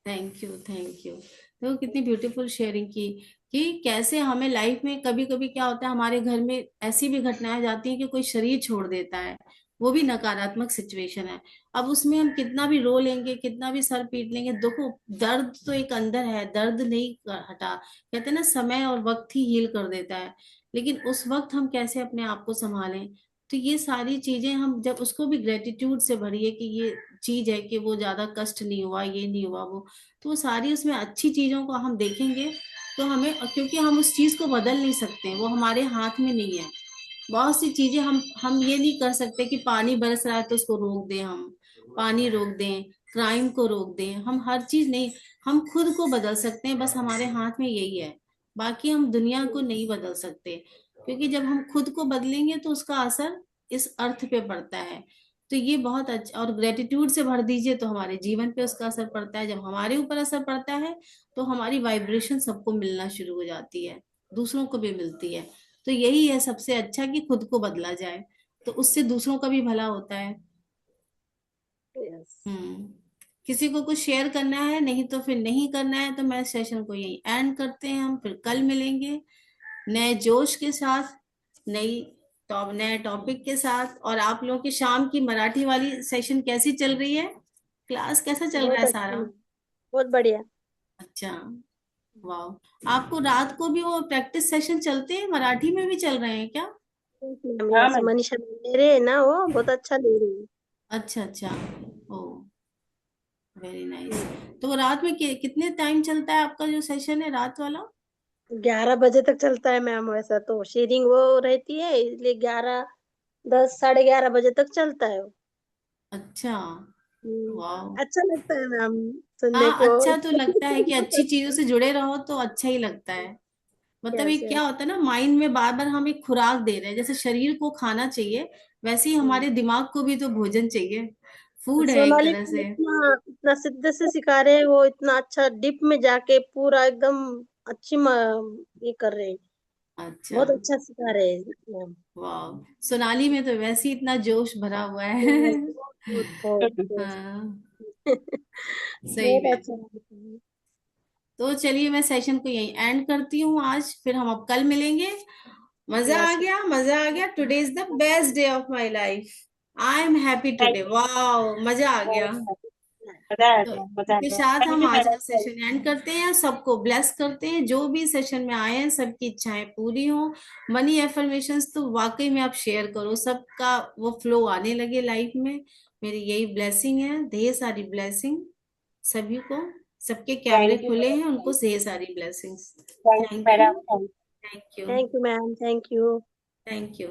Thank you, thank you. तो कितनी ब्यूटीफुल शेयरिंग की, कि कैसे हमें लाइफ में कभी कभी क्या होता है, हमारे घर में ऐसी भी घटनाएं जाती हैं कि कोई शरीर छोड़ देता है। वो भी नकारात्मक सिचुएशन है। अब उसमें हम कितना भी रो लेंगे, कितना भी सर पीट लेंगे, देखो दर्द तो एक अंदर है, दर्द नहीं हटा। कहते हैं ना, समय और वक्त ही हील कर देता है। लेकिन उस वक्त हम कैसे अपने आप को संभालें। तो ये सारी चीजें हम जब उसको भी ग्रेटिट्यूड से भरिए कि ये चीज है, कि वो ज्यादा कष्ट नहीं हुआ, ये नहीं हुआ, वो, तो वो सारी उसमें अच्छी चीजों को हम देखेंगे। तो हमें, क्योंकि हम उस चीज को बदल नहीं सकते, वो हमारे हाथ में नहीं है। बहुत सी चीजें हम ये नहीं कर सकते कि पानी बरस रहा है तो उसको रोक दें हम, पानी रोक दें, क्राइम को रोक दें, हम हर चीज नहीं। हम खुद को बदल सकते हैं, बस हमारे हाथ में यही है। बाकी हम दुनिया को नहीं बदल सकते। क्योंकि जब हम खुद को बदलेंगे तो उसका असर इस अर्थ पे पड़ता है। तो ये बहुत अच्छा, और ग्रेटिट्यूड से भर दीजिए तो हमारे जीवन पे उसका असर पड़ता है। जब हमारे ऊपर असर पड़ता है तो हमारी वाइब्रेशन सबको मिलना शुरू हो जाती है, दूसरों को भी मिलती है। तो यही है सबसे अच्छा, कि खुद को बदला जाए, तो उससे दूसरों का भी भला होता है। यस। हम्म। किसी को कुछ शेयर करना है, नहीं तो फिर नहीं करना है, तो मैं सेशन को यही एंड करते हैं। हम फिर कल मिलेंगे नए जोश के साथ, नई नए टॉपिक के साथ। और आप लोगों की शाम की मराठी वाली सेशन कैसी चल रही है? क्लास कैसा चल रहा बहुत है अच्छी सारा? है, बहुत बढ़िया। अच्छा, वाह। आपको रात को भी वो प्रैक्टिस सेशन चलते हैं, मराठी में भी चल रहे हैं क्या? मैम, हाँ यस, मैम। मनीषा मैम ले रहे हैं ना, वो बहुत अच्छा ले रही है। अच्छा अच्छा। ओ, वेरी नाइस। हम्म, तो रात में कितने टाइम चलता है आपका जो सेशन है रात वाला? 11 बजे तक चलता है मैम, वैसा तो शेयरिंग वो रहती है, इसलिए 11, 10, 11:30 बजे तक चलता है वो। अच्छा, वाह। अच्छा लगता है मैम सुनने हाँ, को। अच्छा तो लगता है कि अच्छी चीजों से जुड़े रहो तो अच्छा ही लगता है। मतलब ये यस क्या यस। होता है ना, माइंड में बार बार हम एक खुराक दे रहे हैं, जैसे शरीर को खाना चाहिए, वैसे ही हमारे दिमाग को भी तो भोजन चाहिए, फूड है एक सोनाली तरह मैम से। इतना इतना सिद्ध से सिखा रहे हैं, वो इतना अच्छा डीप में जाके पूरा एकदम अच्छी ये कर रहे हैं। अच्छा, बहुत अच्छा सिखा रहे हैं मैम। वाह। सोनाली में तो वैसे ही इतना जोश भरा हुआ है। यस, बहुत बहुत बहुत हाँ, सही बहुत में। अच्छा लगता है। तो चलिए मैं सेशन को यहीं एंड करती हूँ आज, फिर हम अब कल मिलेंगे। मजा आ यस। गया, मजा आ गया। Today is the best day of my life. I am happy thank today, you. वाह, मजा आ गया। मजा आ तो गया, मजा आ इसके गया। साथ थैंक हम यू आज का मैडम, थैंक सेशन एंड करते हैं, सबको ब्लेस करते हैं, जो भी सेशन में आए हैं सबकी इच्छाएं पूरी हो। मनी एफर्मेशंस तो वाकई में आप शेयर करो, सबका वो फ्लो आने लगे लाइफ में। मेरी यही ब्लेसिंग है, ढेर सारी ब्लेसिंग सभी को। सबके कैमरे यू खुले मैडम, हैं, उनको ढेर सारी blessings. Thank you thank you. Madam, thank thank you. Thank you ma'am, thank you. Thank you.